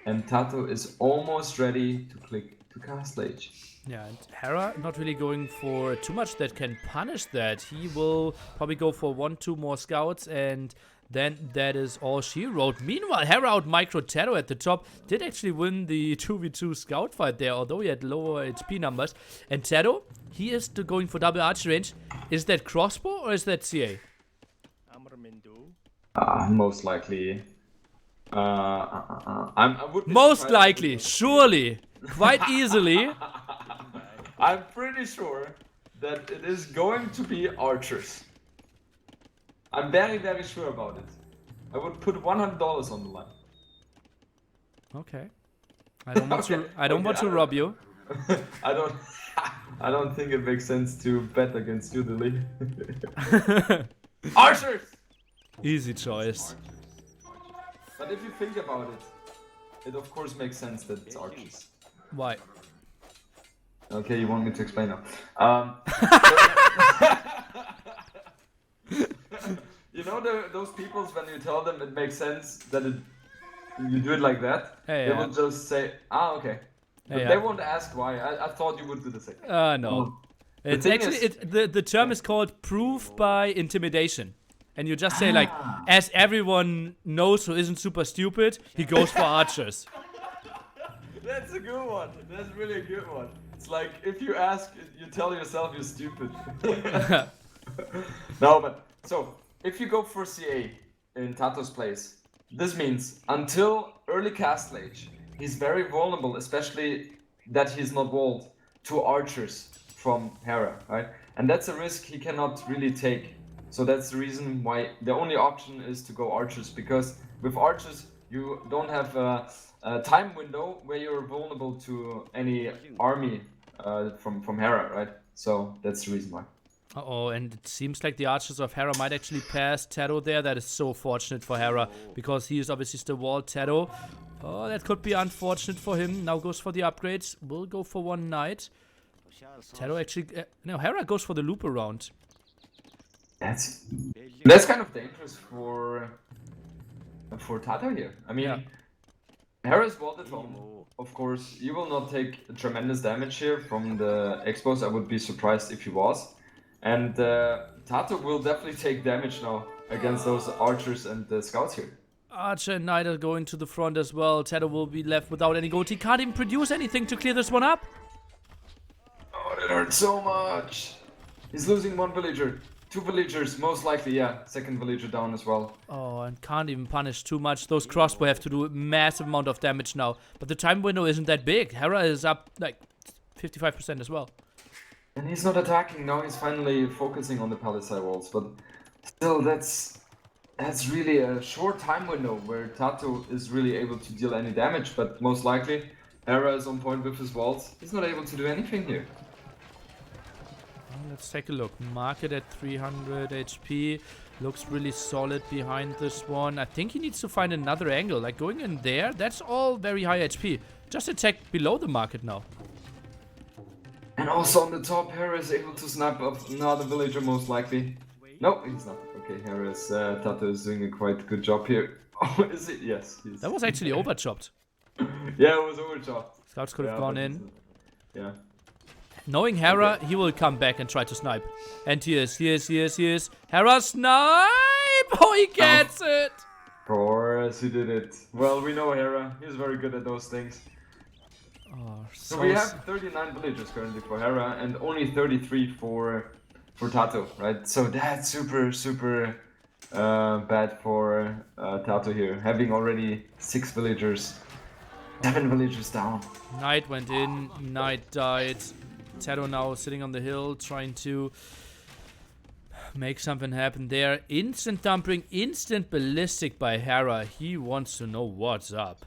and TaToH is almost ready to click to Castle Age. Yeah, and Hera not really going for too much that can punish that. He will probably go for 1-2 more scouts and then that is all she wrote. Meanwhile, Hera out micro TaToH at the top. Did actually win the 2v2 scout fight there, although he had lower HP numbers. And TaToH, he is going for double archer range. Is that crossbow or is that CA? Most likely. I would be Most surprised likely, surely, quite easily. I'm pretty sure that it is going to be archers. I'm very, very sure about it. I would put $100 on the line. Okay. I don't want to. I don't want to rob you. I don't. I don't think it makes sense to bet against you, Dilly. Archers. Easy choice. But if you think about it, it of course makes sense that it's archers. Why? Okay, you want me to explain now? You know those peoples when you tell them it makes sense that you do it like that, Hey, they will just say, ah, okay. But Hey, they won't ask why. I thought you would do the same. No. It's actually the term is called proof by intimidation. And you just say like, as everyone knows who isn't super stupid, he goes for archers. That's a good one. That's really a good one. It's like if you ask, you tell yourself you're stupid. No, but so if you go for CA in TaToH's place, this means until early castle age, he's very vulnerable, especially that he's not walled, to archers from Hera, right? And that's a risk he cannot really take. So that's the reason why the only option is to go archers, because with archers you don't have a time window where you're vulnerable to any army from Hera, right? So that's the reason why. Uh-oh, and it seems like the archers of Hera might actually pass TaToH there. That is so fortunate for Hera, because he is obviously still walled. TaToH, oh, that could be unfortunate for him. Now goes for the upgrades. Will go for one knight. TaToH actually... no, Hera goes for the loop around. That's kind of dangerous for TaToH here. I mean, Hera's walled at home. Of course, you will not take tremendous damage here from the expos. I would be surprised if he was. And TaToH will definitely take damage now against those archers and the scouts here. Archer and Knight are going to the front as well. TaToH will be left without any gold. He can't even produce anything to clear this one up. Oh, that hurts so much. He's losing one villager. 2 villagers, most likely, yeah. Second villager down as well. Oh, and can't even punish too much. Those crossbow have to do a massive amount of damage now. But the time window isn't that big. Hera is up like 55% as well. And he's not attacking now. He's finally focusing on the palisade walls. But still, that's really a short time window where TaToH is really able to deal any damage. But most likely, Hera is on point with his walls. He's not able to do anything here. Let's take a look. Market at 300 HP. Looks really solid behind this one. I think he needs to find another angle. Like going in there, that's all very high HP. Just attack below the market now. And also on the top, Hera is able to snap up another villager most likely. No, he's not. Okay, TaToH is doing a quite good job here. Oh, is it? Yes. That was actually overchopped. Yeah, it was overchopped. Scouts could have gone in. Yeah. Knowing Hera, he will come back and try to snipe. And he is. Hera snipe! Oh, he gets it! Of course, he did it. Well, we know Hera. He's very good at those things. Oh, so we have 39 villagers currently for Hera and only 33 for TaToH, right? So that's super bad for TaToH here. Having already 6 villagers, 7 villagers down. Knight went in, Knight died. TaToH now sitting on the hill, trying to make something happen there. Instant dumping, instant ballistic by Hera. He wants to know what's up.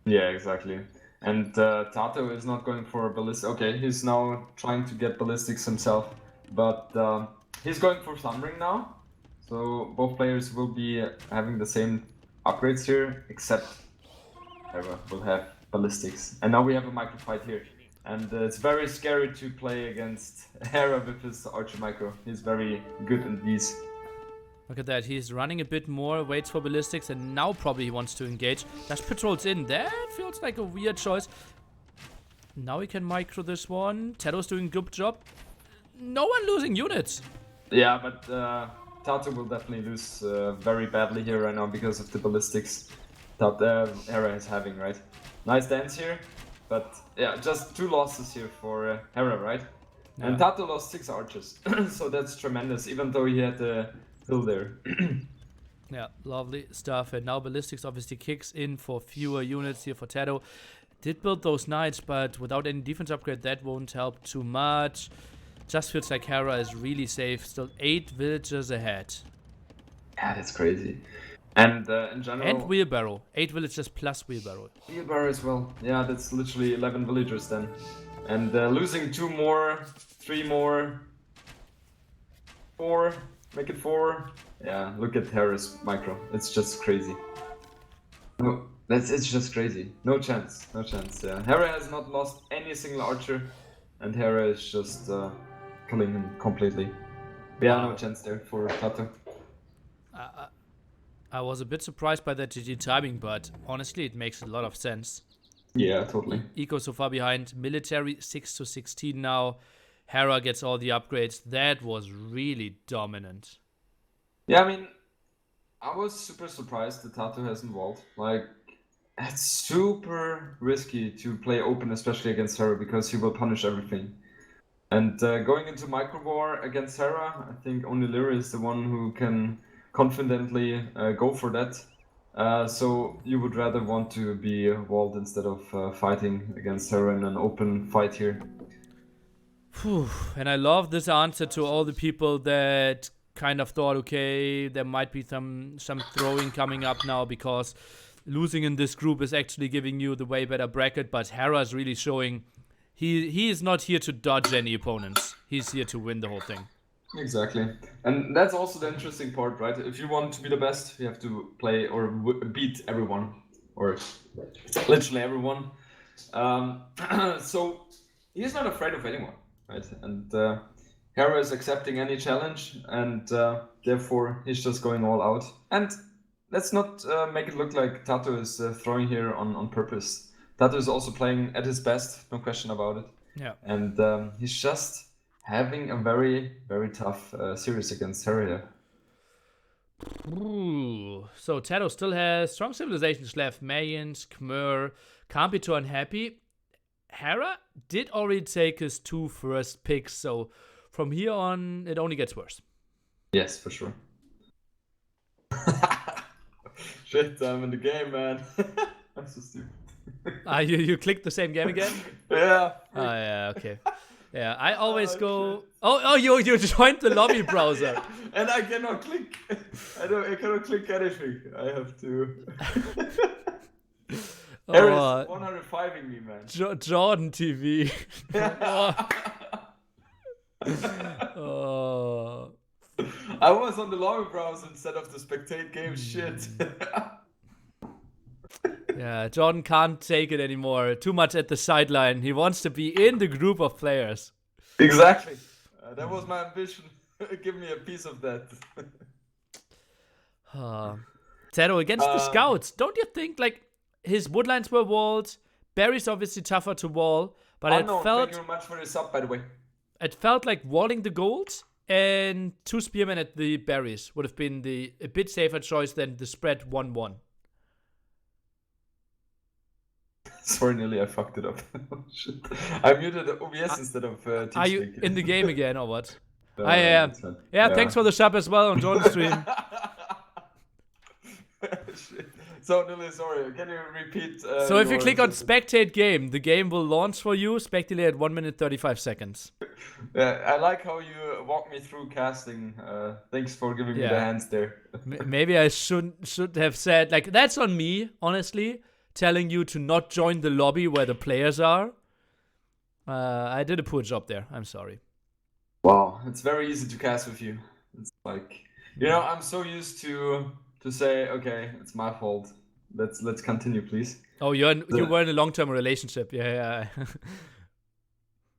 Yeah, exactly. And TaToH is not going for a ballistic. Okay, he's now trying to get ballistics himself. But he's going for Sunring now. So both players will be having the same upgrades here, except Hera will have ballistics. And now we have a micro fight here. And it's very scary to play against Hera with his archer micro. He's very good in these. Look at that, he's running a bit more, waits for ballistics, and now probably he wants to engage. Dash patrols in, that feels like a weird choice. Now he can micro this one. TaToH's doing a good job. No one losing units. Yeah, but TaToH will definitely lose very badly here right now because of the ballistics that Hera is having, right? Nice dance here, but yeah, just 2 losses here for Hera, right? And Yeah. TaToH lost 6 archers, so that's tremendous, even though he had the hill there. Yeah, lovely stuff. And now ballistics obviously kicks in for fewer units here for TaToH. Did build those knights, but without any defense upgrade, that won't help too much. Just feels like Hera is really safe. Still 8 villagers ahead. Yeah, that's crazy. And in general... And wheelbarrow. 8 villagers plus wheelbarrow. Wheelbarrow as well. Yeah, that's literally 11 villagers then. And losing 2 more, 3 more, 4, make it 4. Yeah, look at Hera's micro. It's just crazy. No, it's just crazy. No chance, no chance. Yeah, Hera has not lost any single archer, and Hera is just killing him completely. Yeah, no chance there for TaToH. I was a bit surprised by that GG timing, but honestly, it makes a lot of sense. Yeah, totally. Eco so far behind. Military 6 to 16 now. Hera gets all the upgrades. That was really dominant. Yeah, I mean, I was super surprised that TaToH hasn't walled. Like, it's super risky to play open, especially against Hera, because he will punish everything. And going into micro war against Hera, I think only Lyra is the one who can confidently go for that. So you would rather want to be walled instead of fighting against Hera in an open fight here. Whew. And I love this answer to all the people that kind of thought, okay, there might be some throwing coming up now because losing in this group is actually giving you the way better bracket. But Hera is really showing he is not here to dodge any opponents. He's here to win the whole thing. Exactly. And that's also the interesting part, right? If you want to be the best, you have to play or beat everyone. Or literally everyone. So he's not afraid of anyone, right? And Hera is accepting any challenge, and therefore he's just going all out. And let's not make it look like TaToH is throwing here on purpose. TaToH is also playing at his best, no question about it. Yeah. And he's just having a very, very tough series against Hera. Ooh. So TaToH still has strong civilizations left. Mayans, Khmer. Can't be too unhappy. Hera did already take his 2 first picks, so from here on, it only gets worse. Yes, for sure. Shit, I'm in the game, man. I'm so stupid. You clicked the same game again? Yeah. Oh, yeah, okay. Yeah, I always go... Shit. Oh, you joined the lobby browser. Yeah, and I cannot click. I cannot click anything. I have to... Hera's 105ing me, man. Jordan TV. I was on the lobby browser instead of the spectate game. Shit. Yeah, Jordan can't take it anymore. Too much at the sideline. He wants to be in the group of players. Exactly. That was my ambition. Give me a piece of that. TaToH against the scouts. Don't you think, like, his woodlines were walled? Barry's obviously tougher to wall, but it felt... Thank you very much for the sub, by the way. It felt like walling the gold and 2 spearmen at the berries would have been a bit safer choice than the spread 1-1. Sorry, Nelly, I fucked it up. Shit. I muted OBS instead of TeamSpeak. Are you in the game again or what? I am. Yeah, thanks for the sub as well on Jordan's stream. So, Nelly, sorry, can you repeat? So if you click on spectate game, the game will launch for you. Spec delay at 1 minute 35 seconds. Yeah, I like how you walk me through casting. Thanks for giving me the hands there. Maybe I should have said, like, that's on me, honestly. Telling you to not join the lobby where the players are. I did a poor job there. I'm sorry. Wow, it's very easy to cast with you. It's like, I'm so used to say, okay, it's my fault. Let's continue, please. Oh, you were in a long-term relationship. Yeah.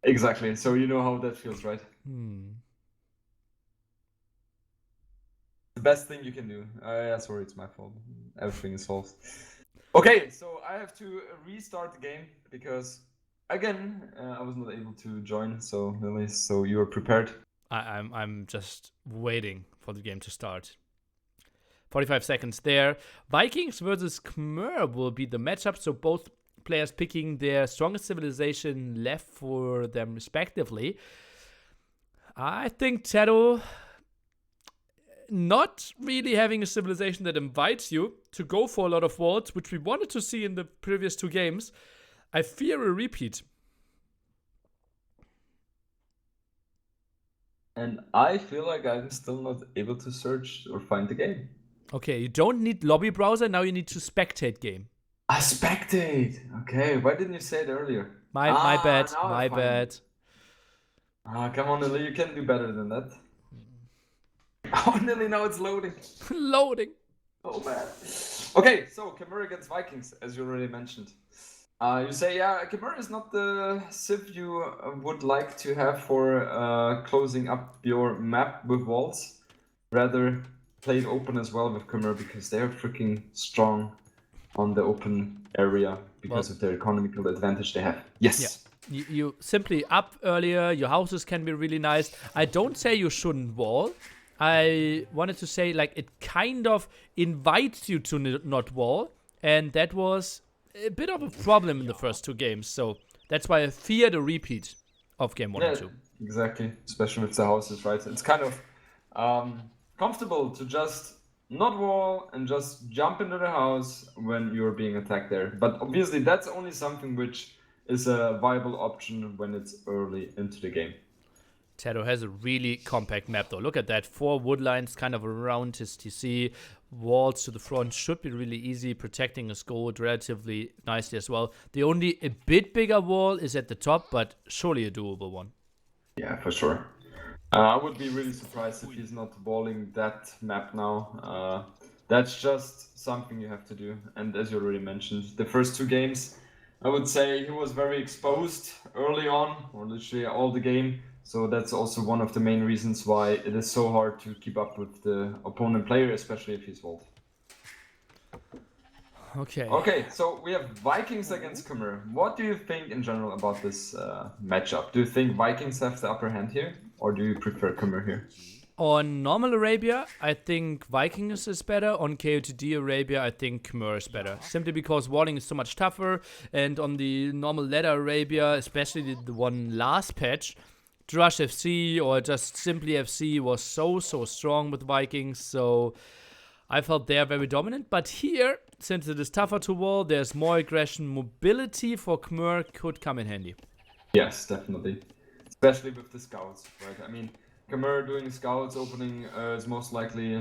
Exactly. So you know how that feels, right? The best thing you can do. Yeah, sorry, it's my fault. Everything is solved. Okay, so I have to restart the game because, again, I was not able to join. So, Lily, so you are prepared? I'm just waiting for the game to start. 45 seconds there. Vikings versus Khmer will be the matchup, so both players picking their strongest civilization left for them respectively. I think TaToH not really having a civilization that invites you to go for a lot of walls, which we wanted to see in the previous 2 games. I fear a repeat. And I feel like I'm still not able to search or find the game. Okay, you don't need lobby browser, now you need to spectate game. Spectate! Okay, why didn't you say it earlier? My bad, now my I find bad. it. Come on, Nili, you can do better than that. Oh, Nili, now it's loading. Loading. Oh, man. Okay, so Khmer against Vikings, as you already mentioned. You say, yeah, Khmer is not the civ you would like to have for closing up your map with walls. Rather, play it open as well with Khmer because they're freaking strong on the open area because of their economical advantage they have. Yes. Yeah. You simply up earlier, your houses can be really nice. I don't say you shouldn't wall. I wanted to say, like, it kind of invites you to not wall, and that was a bit of a problem in the first 2 games, so that's why I fear the repeat of game 1 and 2. Exactly, especially with the houses, right? It's kind of comfortable to just not wall and just jump into the house when you're being attacked there. But obviously that's only something which is a viable option when it's early into the game. TaToH has a really compact map though. Look at that, 4 wood lines kind of around his TC. Walls to the front should be really easy, protecting his gold relatively nicely as well. The only a bit bigger wall is at the top, but surely a doable one. Yeah, for sure. I would be really surprised if he's not walling that map now. That's just something you have to do. And as you already mentioned, the first 2 games, I would say he was very exposed early on, or literally all the game. So that's also one of the main reasons why it is so hard to keep up with the opponent player, especially if he's walled. Okay, so we have Vikings against Khmer. What do you think in general about this matchup? Do you think Vikings have the upper hand here, or do you prefer Khmer here? On normal Arabia, I think Vikings is better. On KOTD Arabia, I think Khmer is better. Simply because walling is so much tougher. And on the normal ladder Arabia, especially the one last patch, TaToH FC or just simply FC was so strong with Vikings. So I felt they are very dominant. But here, since it is tougher to wall, there's more aggression. Mobility for Khmer could come in handy. Yes, definitely. Especially with the scouts, right? I mean, Khmer doing scouts opening is most likely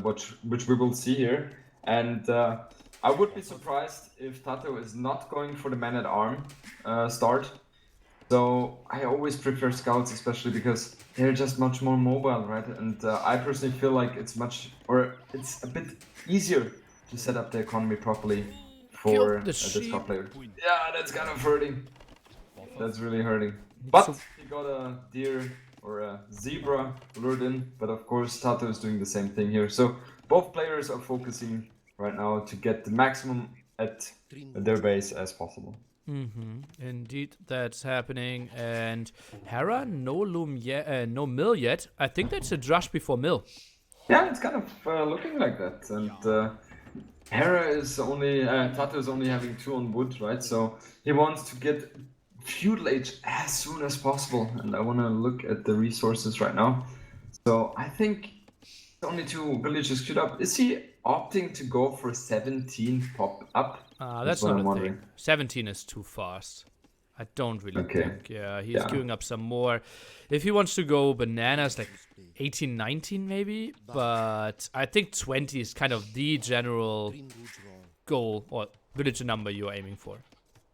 which we will see here. And I would be surprised if TaToH is not going for the man-at-arm start. So I always prefer scouts, especially because they're just much more mobile, right? And I personally feel like it's a bit easier to set up the economy properly for the scout player. Yeah, that's kind of hurting. That's really hurting. But he got a deer or a zebra lured in, but of course TaToH is doing the same thing here. So both players are focusing right now to get the maximum at their base as possible. Indeed, that's happening. And Hera, no mill yet. I think that's a drush before mill. Yeah, it's kind of looking like that. And Hera is only TaToH is only having 2 on wood, right? So he wants to get feudal age as soon as possible. And I want to look at the resources right now. So I think only 2 villages queued up. Is he opting to go for 17 pop up? That's not a thing. 17 is too fast. I don't really think. Yeah, he's queuing up some more. If he wants to go bananas, like 18, 19 maybe. But I think 20 is kind of the general goal or village number you're aiming for.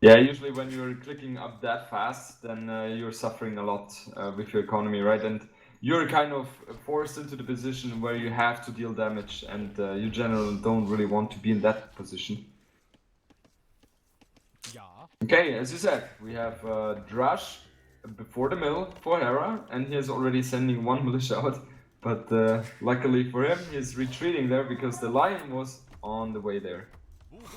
Yeah, usually when you're clicking up that fast, then you're suffering a lot with your economy, right? And you're kind of forced into the position where you have to deal damage, and you generally don't really want to be in that position. Okay, as you said, we have Drush before the mill for Hera, and he is already sending 1 militia out. But luckily for him, he's retreating there because the lion was on the way there.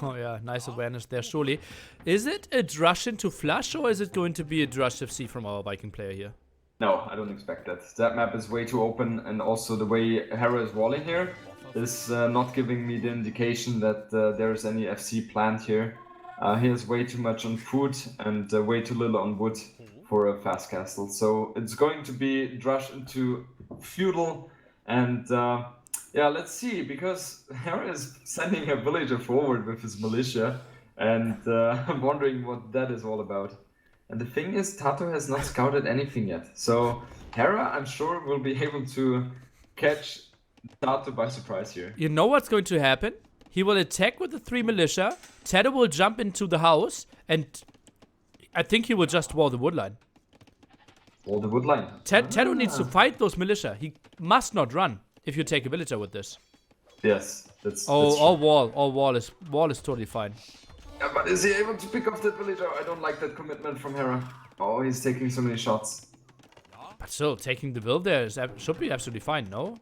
Oh yeah, nice awareness there, surely. Is it a Drush into flush, or is it going to be a Drush FC from our Viking player here? No, I don't expect that. That map is way too open, and also the way Hera is walling here is not giving me the indication that there's any FC planned here. He has way too much on food and way too little on wood for a fast castle. So it's going to be Drush into feudal, and yeah, let's see, because Hera is sending a villager forward with his militia, and I'm wondering what that is all about. And the thing is, TaToH has not scouted anything yet. So Hera, I'm sure, will be able to catch TaToH by surprise here. You know what's going to happen? He will attack with the 3 militia. TaToH will jump into the house, and I think he will just wall the wood line. Wall the wood line. TaToH needs to fight those militia. He must not run if you take a villager with this. Yes, that's All wall is totally fine. Yeah, but is he able to pick off that villager? I don't like that commitment from Hera. Oh, he's taking so many shots. But still, taking the will there should be absolutely fine, no?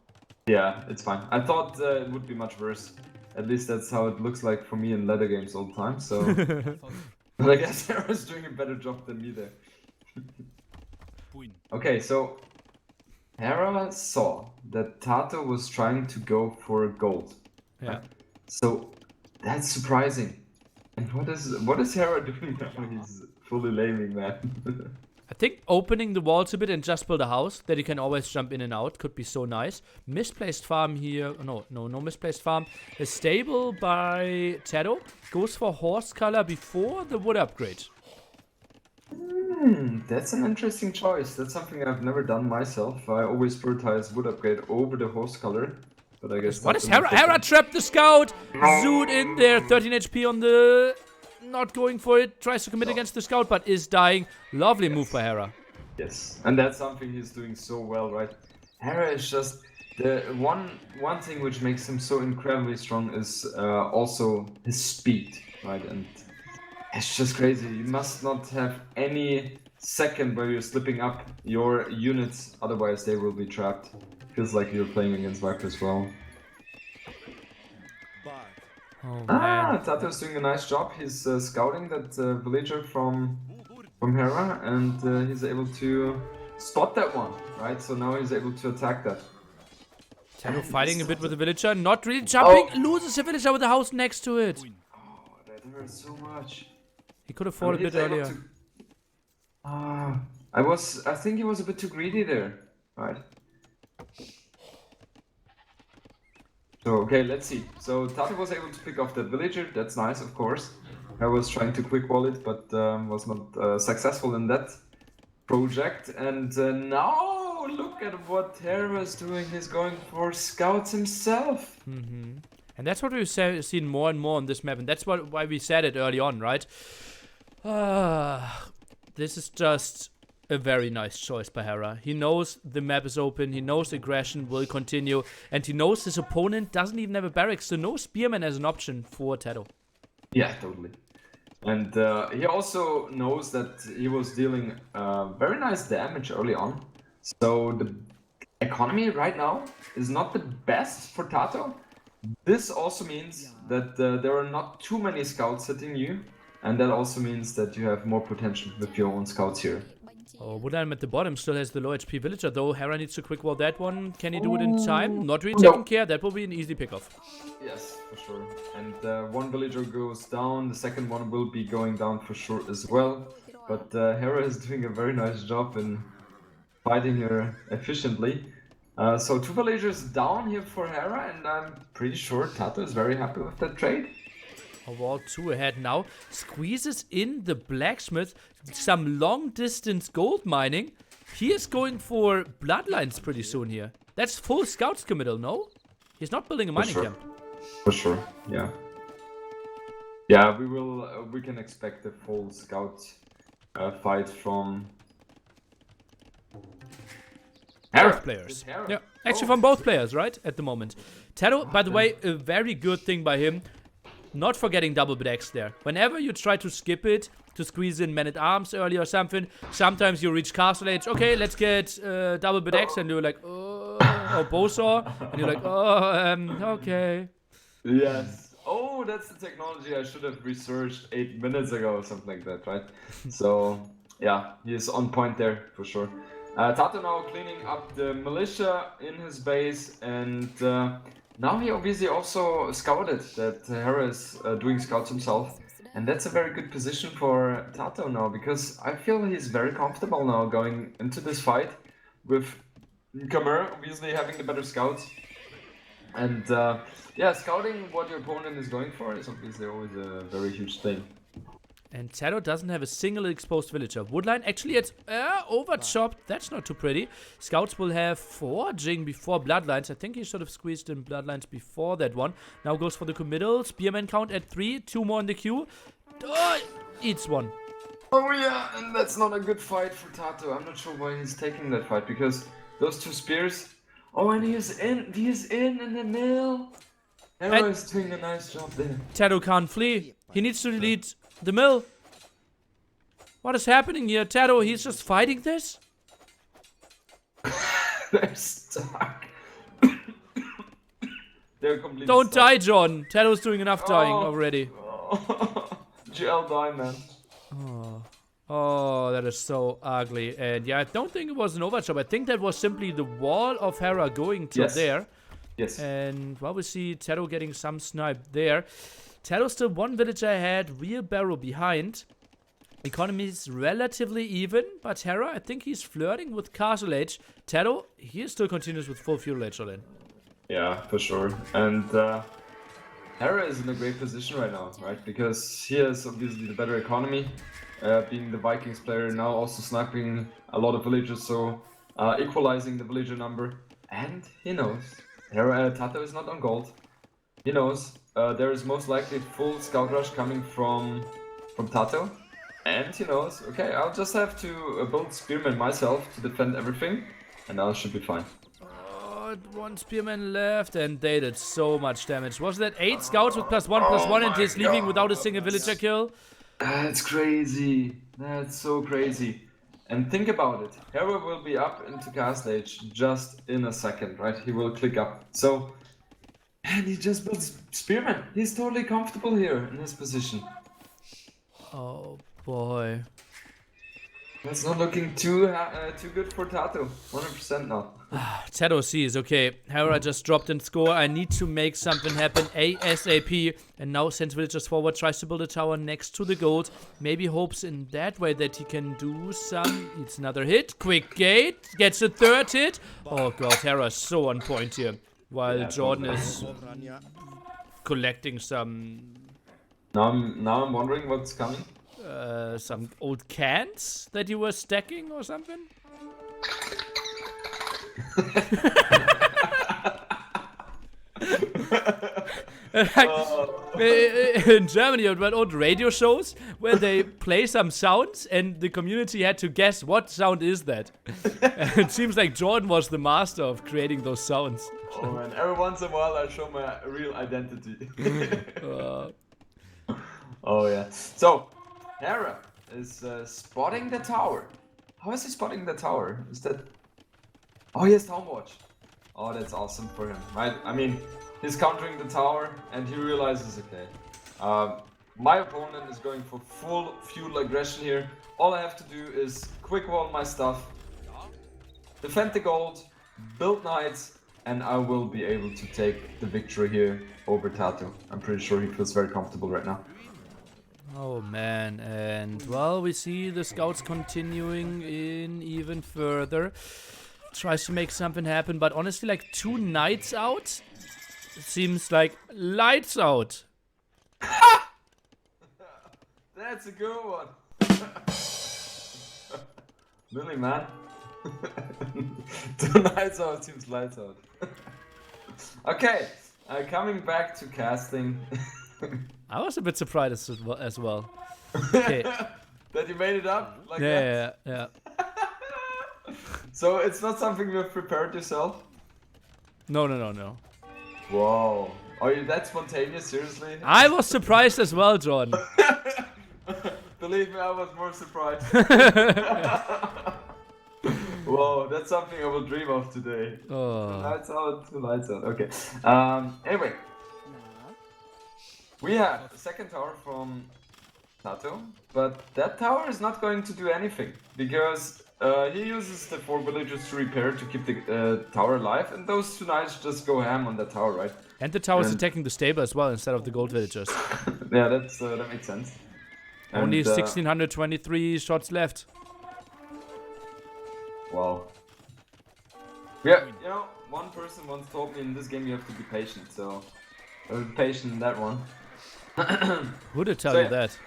Yeah, it's fine. I thought it would be much worse. At least that's how it looks like for me in ladder games all the time. So, but I guess Hera's doing a better job than me there. Okay, so Hera saw that TaToH was trying to go for gold. Yeah. So that's surprising. And what is Hera doing now? He's fully laming, man. I think opening the walls a bit and just build a house that you can always jump in and out could be so nice. Misplaced farm here. No misplaced farm. A stable by TaToH. Goes for horse color before the wood upgrade. That's an interesting choice. That's something I've never done myself. I always prioritize wood upgrade over the horse color. But I guess what is Hera? Hera trapped the scout. Zoot in there. 13 HP on the... Not going for it. Tries to commit against the scout, but is dying. Lovely move by Hera. Yes, and that's something he's doing so well, right? Hera is just... The one thing which makes him so incredibly strong is also his speed, right? And it's just crazy. You must not have any second where you're slipping up your units, otherwise they will be trapped. Feels like you're playing against Viper as well. Oh, man. TaToH's doing a nice job. He's scouting that villager from Hera, and he's able to spot that one, right? So now he's able to attack that. TaToH fighting a bit with the villager, not really jumping, loses the villager with the house next to it. Oh, that hurts so much. He could have fought a bit earlier. I think he was a bit too greedy there, right? So, okay, let's see. So, TaToH was able to pick off that villager. That's nice, of course. I was trying to quick wall it, but was not successful in that project. And now, look at what Hera is doing. He's going for scouts himself. And that's what we've seen more and more on this map. And that's why we said it early on, right? This is just a very nice choice by Hera. He knows the map is open, he knows aggression will continue, and he knows his opponent doesn't even have a barracks, so no spearman as an option for TaToH. Yeah, totally. And he also knows that he was dealing very nice damage early on. So the economy right now is not the best for TaToH. This also means that there are not too many scouts hitting you, and that also means that you have more potential with your own scouts here. Oh, Woodline at the bottom still has the low HP villager, though. Hera needs to quick wall that one. Can he do it in time? Not really taking care. That will be an easy pickoff. Yes, for sure. And one villager goes down. The second one will be going down for sure as well. But Hera is doing a very nice job in fighting her efficiently. So 2 villagers down here for Hera, and I'm pretty sure TaToH is very happy with that trade. A wall 2 ahead now. Squeezes in the blacksmith. Some long distance gold mining. He is going for bloodlines pretty soon here. That's full scouts committal, no? He's not building a mining camp. For sure, yeah. Yeah, we can expect a full scout fight from Both players. Yeah, actually from both players, right? At the moment. TaToH, by the way, a very good thing by him. Not forgetting double bid-X there. Whenever you try to skip it, to squeeze in man-at-arms early or something, sometimes you reach castle age, okay, let's get double bid-X, and you're like, oh, or Bosaw, and you're like, oh, okay. Yes. Oh, that's the technology I should have researched 8 minutes ago or something like that, right? So, yeah, he is on point there, for sure. TaToH now cleaning up the militia in his base, and now he obviously also scouted that Hera is doing scouts himself. And that's a very good position for TaToH now, because I feel he's very comfortable now going into this fight with Khmer obviously having the better scouts. And yeah, scouting what your opponent is going for is obviously always a very huge thing. And TaToH doesn't have a single exposed villager. Woodline actually it's overchopped. That's not too pretty. Scouts will have foraging before bloodlines. I think he should have squeezed in bloodlines before that one. Now goes for the committal. Spearman count at 3. 2 more in the queue. Oh, eats one. Oh yeah, and that's not a good fight for TaToH. I'm not sure why he's taking that fight, because those 2 spears. Oh, and he is in the mill. Hera is doing a nice job there. TaToH can't flee. He needs to lead the mill. What is happening here? TaToH, he's just fighting this? They're stuck. They're completely Don't stuck. die, John. TaToH's doing enough dying already. GL die, man. Oh, that is so ugly. And yeah, I don't think it was an overchop. I think that was simply the wall of Hera going to there. Yes. And well, we see TaToH getting some snipe there. TaToH still 1 villager ahead, wheelbarrow behind. Economy is relatively even, but Hera, I think he's flirting with Castle Age. TaToH, he still continues with full feudal age in. Yeah, for sure. And Hera is in a great position right now, right? Because he has obviously the better economy, being the Vikings player, now also sniping a lot of villagers, so equalizing the villager number. And he knows TaToH is not on gold. He knows there is most likely full scout rush coming from TaToH. And he knows, okay, I'll just have to build spearmen myself to defend everything, and I should be fine. Oh, 1 spearman left, and they did so much damage. Was that 8 scouts with +1/+1, and he's leaving without a single villager kill? That's crazy. That's so crazy. And think about it. Hera will be up into Castle Age just in a second, right? He will click up. So, and he just builds spearmen. He's totally comfortable here in his position. Oh boy. That's not looking too good for TaToH. 100% now. TaToH sees, okay, Hera just dropped in score. I need to make something happen ASAP. And now sends villagers forward, tries to build a tower next to the gold. Maybe hopes in that way that he can do some. It's another hit. Quick gate. Gets a 3rd hit. Oh god, Hera is so on point here. While Jordan is collecting some... Now I'm wondering what's coming. Some old cans that you were stacking or something? In Germany, you had old radio shows where they play some sounds and the community had to guess what sound is that. It seems like Jordan was the master of creating those sounds. Oh man, every once in a while I show my real identity. Oh yeah. So, Hera is spotting the tower. How is he spotting the tower? Is that... Oh, he has Town Watch. Oh, that's awesome for him, right? I mean, he's countering the tower and he realizes, okay, my opponent is going for full feudal aggression here. All I have to do is quick wall my stuff, defend the gold, build knights, and I will be able to take the victory here over TaToH. I'm pretty sure he feels very comfortable right now. Oh man, and well, we see the scouts continuing in even further. Tries to make something happen, but honestly, like 2 knights out, it seems like lights out. That's a good one. Really, man. 2 knights out seems lights out. Okay, coming back to casting. I was a bit surprised as well. Okay. That you made it up like yeah, that? Yeah. So it's not something you've prepared yourself? No. Whoa. Are you that spontaneous, seriously? I was surprised as well, John. Believe me, I was more surprised. Whoa, that's something I will dream of today. Oh. Lights out, lights out. Okay. Anyway. We have a second tower from TaToH, but that tower is not going to do anything because He uses the 4 villagers to repair to keep the tower alive, and those 2 knights just go ham on that tower, right? And the tower's And- attacking the stable as well instead of the gold villagers. Yeah, that makes sense. Only And, 1623 shots left. Wow. Yeah, you know, one person once told me in this game you have to be patient, so I'll be patient in that one. Who did tell So, you yeah. that?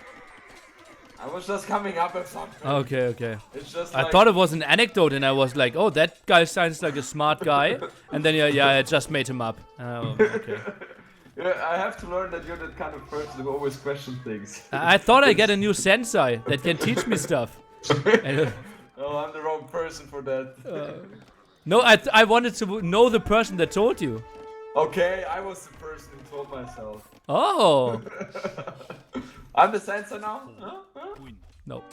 I was just coming up with something. Okay, okay. It's just I like, thought it was an anecdote, and I was like, "Oh, that guy sounds like a smart guy." And then yeah, I just made him up. Oh, okay. Yeah, I have to learn that you're that kind of person who always question things. I thought I get a new sensei that can teach me stuff. And, Oh, I'm the wrong person for that. no, I wanted to know the person that told you. Okay, I was the person who told myself. Oh I'm the sensor now? Huh? no.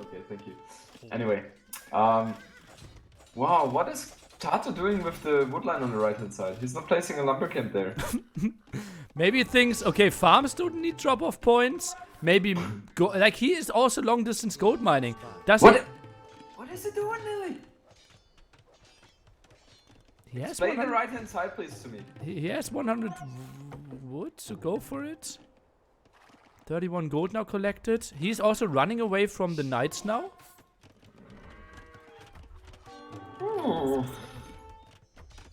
Okay, thank you. Anyway, wow, what is TaToH doing with the woodline on the right hand side? He's not placing a lumber camp there. Maybe he thinks, okay, farms don't need drop-off points. Maybe go like he is also long-distance gold mining. Does What is he doing, Lily? he has Play the 100 right hand side, please, to me. he has 100 wood, so go for it. 31 gold now collected. He's also running away from the knights now.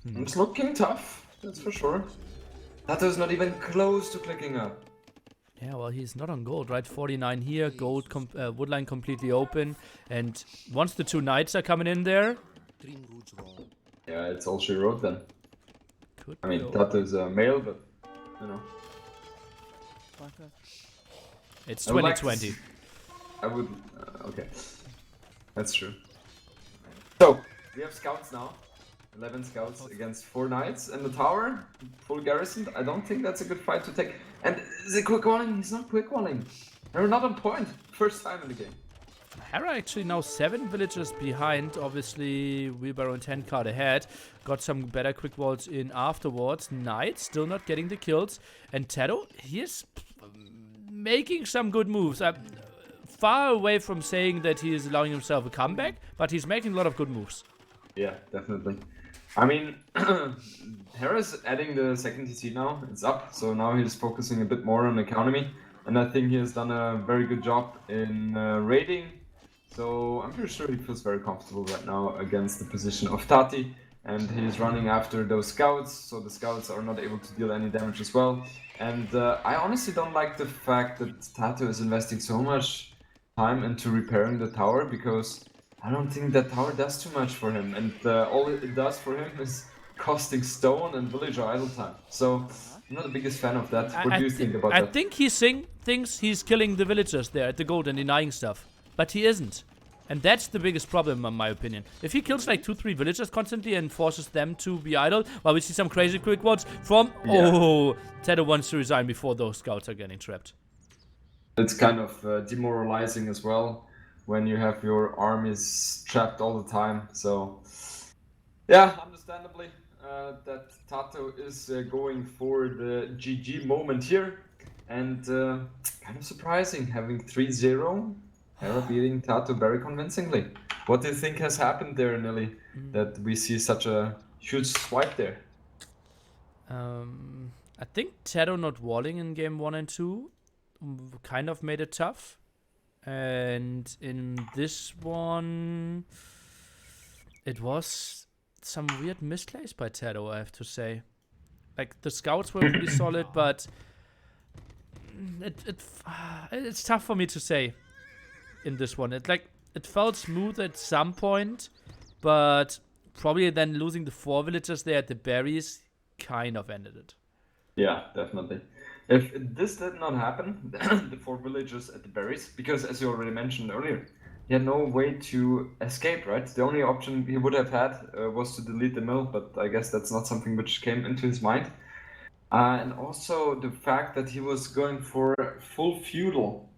It's looking tough, that's for sure. TaToH's not even close to clicking up. Yeah, well, he's not on gold, right? 49 here, gold woodline completely open. And once the 2 knights are coming in there, Yeah, it's all she wrote then. could I mean, be over. TaToH's a male, but, you know. It's I would like to 2020. see- I would, okay. That's true. So, we have scouts now. 11 scouts against 4 knights and the tower, full garrisoned. I don't think that's a good fight to take. And the quick walling, he's not quick walling. They're not on point. First time in the game. Hera actually now 7 villagers behind. Obviously, Wheelbarrow and 10 card ahead. Got some better quick walls in afterwards. Knight still not getting the kills. And TaToH, he is making some good moves. I'm far away from saying that he is allowing himself a comeback, but he's making a lot of good moves. Yeah, definitely. I mean, Hera's adding the second TC now. It's up, so now he's focusing a bit more on economy. And I think he has done a very good job in raiding. So I'm pretty sure he feels very comfortable right now against the position of Tati. And he's running after those scouts, so the scouts are not able to deal any damage as well. And I honestly don't like the fact that TaToH is investing so much time into repairing the tower, because I don't think that tower does too much for him, and all it does for him is costing stone and villager idle time. So I'm not the biggest fan of that. What do you think about I that? think he thinks he's killing the villagers there at the gold and denying stuff, but he isn't. And that's the biggest problem, in my opinion. If he kills like 2-3 villagers constantly and forces them to be idle, well, we see some crazy quick ones from... Yeah. Oh, TaToH wants to resign before those scouts are getting trapped. It's kind of demoralizing as well when you have your armies trapped all the time. So yeah, understandably that TaToH is going for the GG moment here, and kind of surprising having 3-0. Hera beating TaToH very convincingly. What do you think has happened there, Nelly, that we see such a huge swipe there? I think TaToH not walling in game 1 and 2 kind of made it tough. And in this one, it was some weird misplays by TaToH, I have to say. Like, the scouts were really solid, but it's tough for me to say in this one. It felt smooth at some point, but probably then losing the 4 villagers there at the berries kind of ended it. Yeah, definitely. If this did not happen, the 4 villagers at the berries, because as you already mentioned earlier, he had no way to escape, right? The only option he would have had was to delete the mill, but I guess that's not something which came into his mind. And also the fact that he was going for full feudal.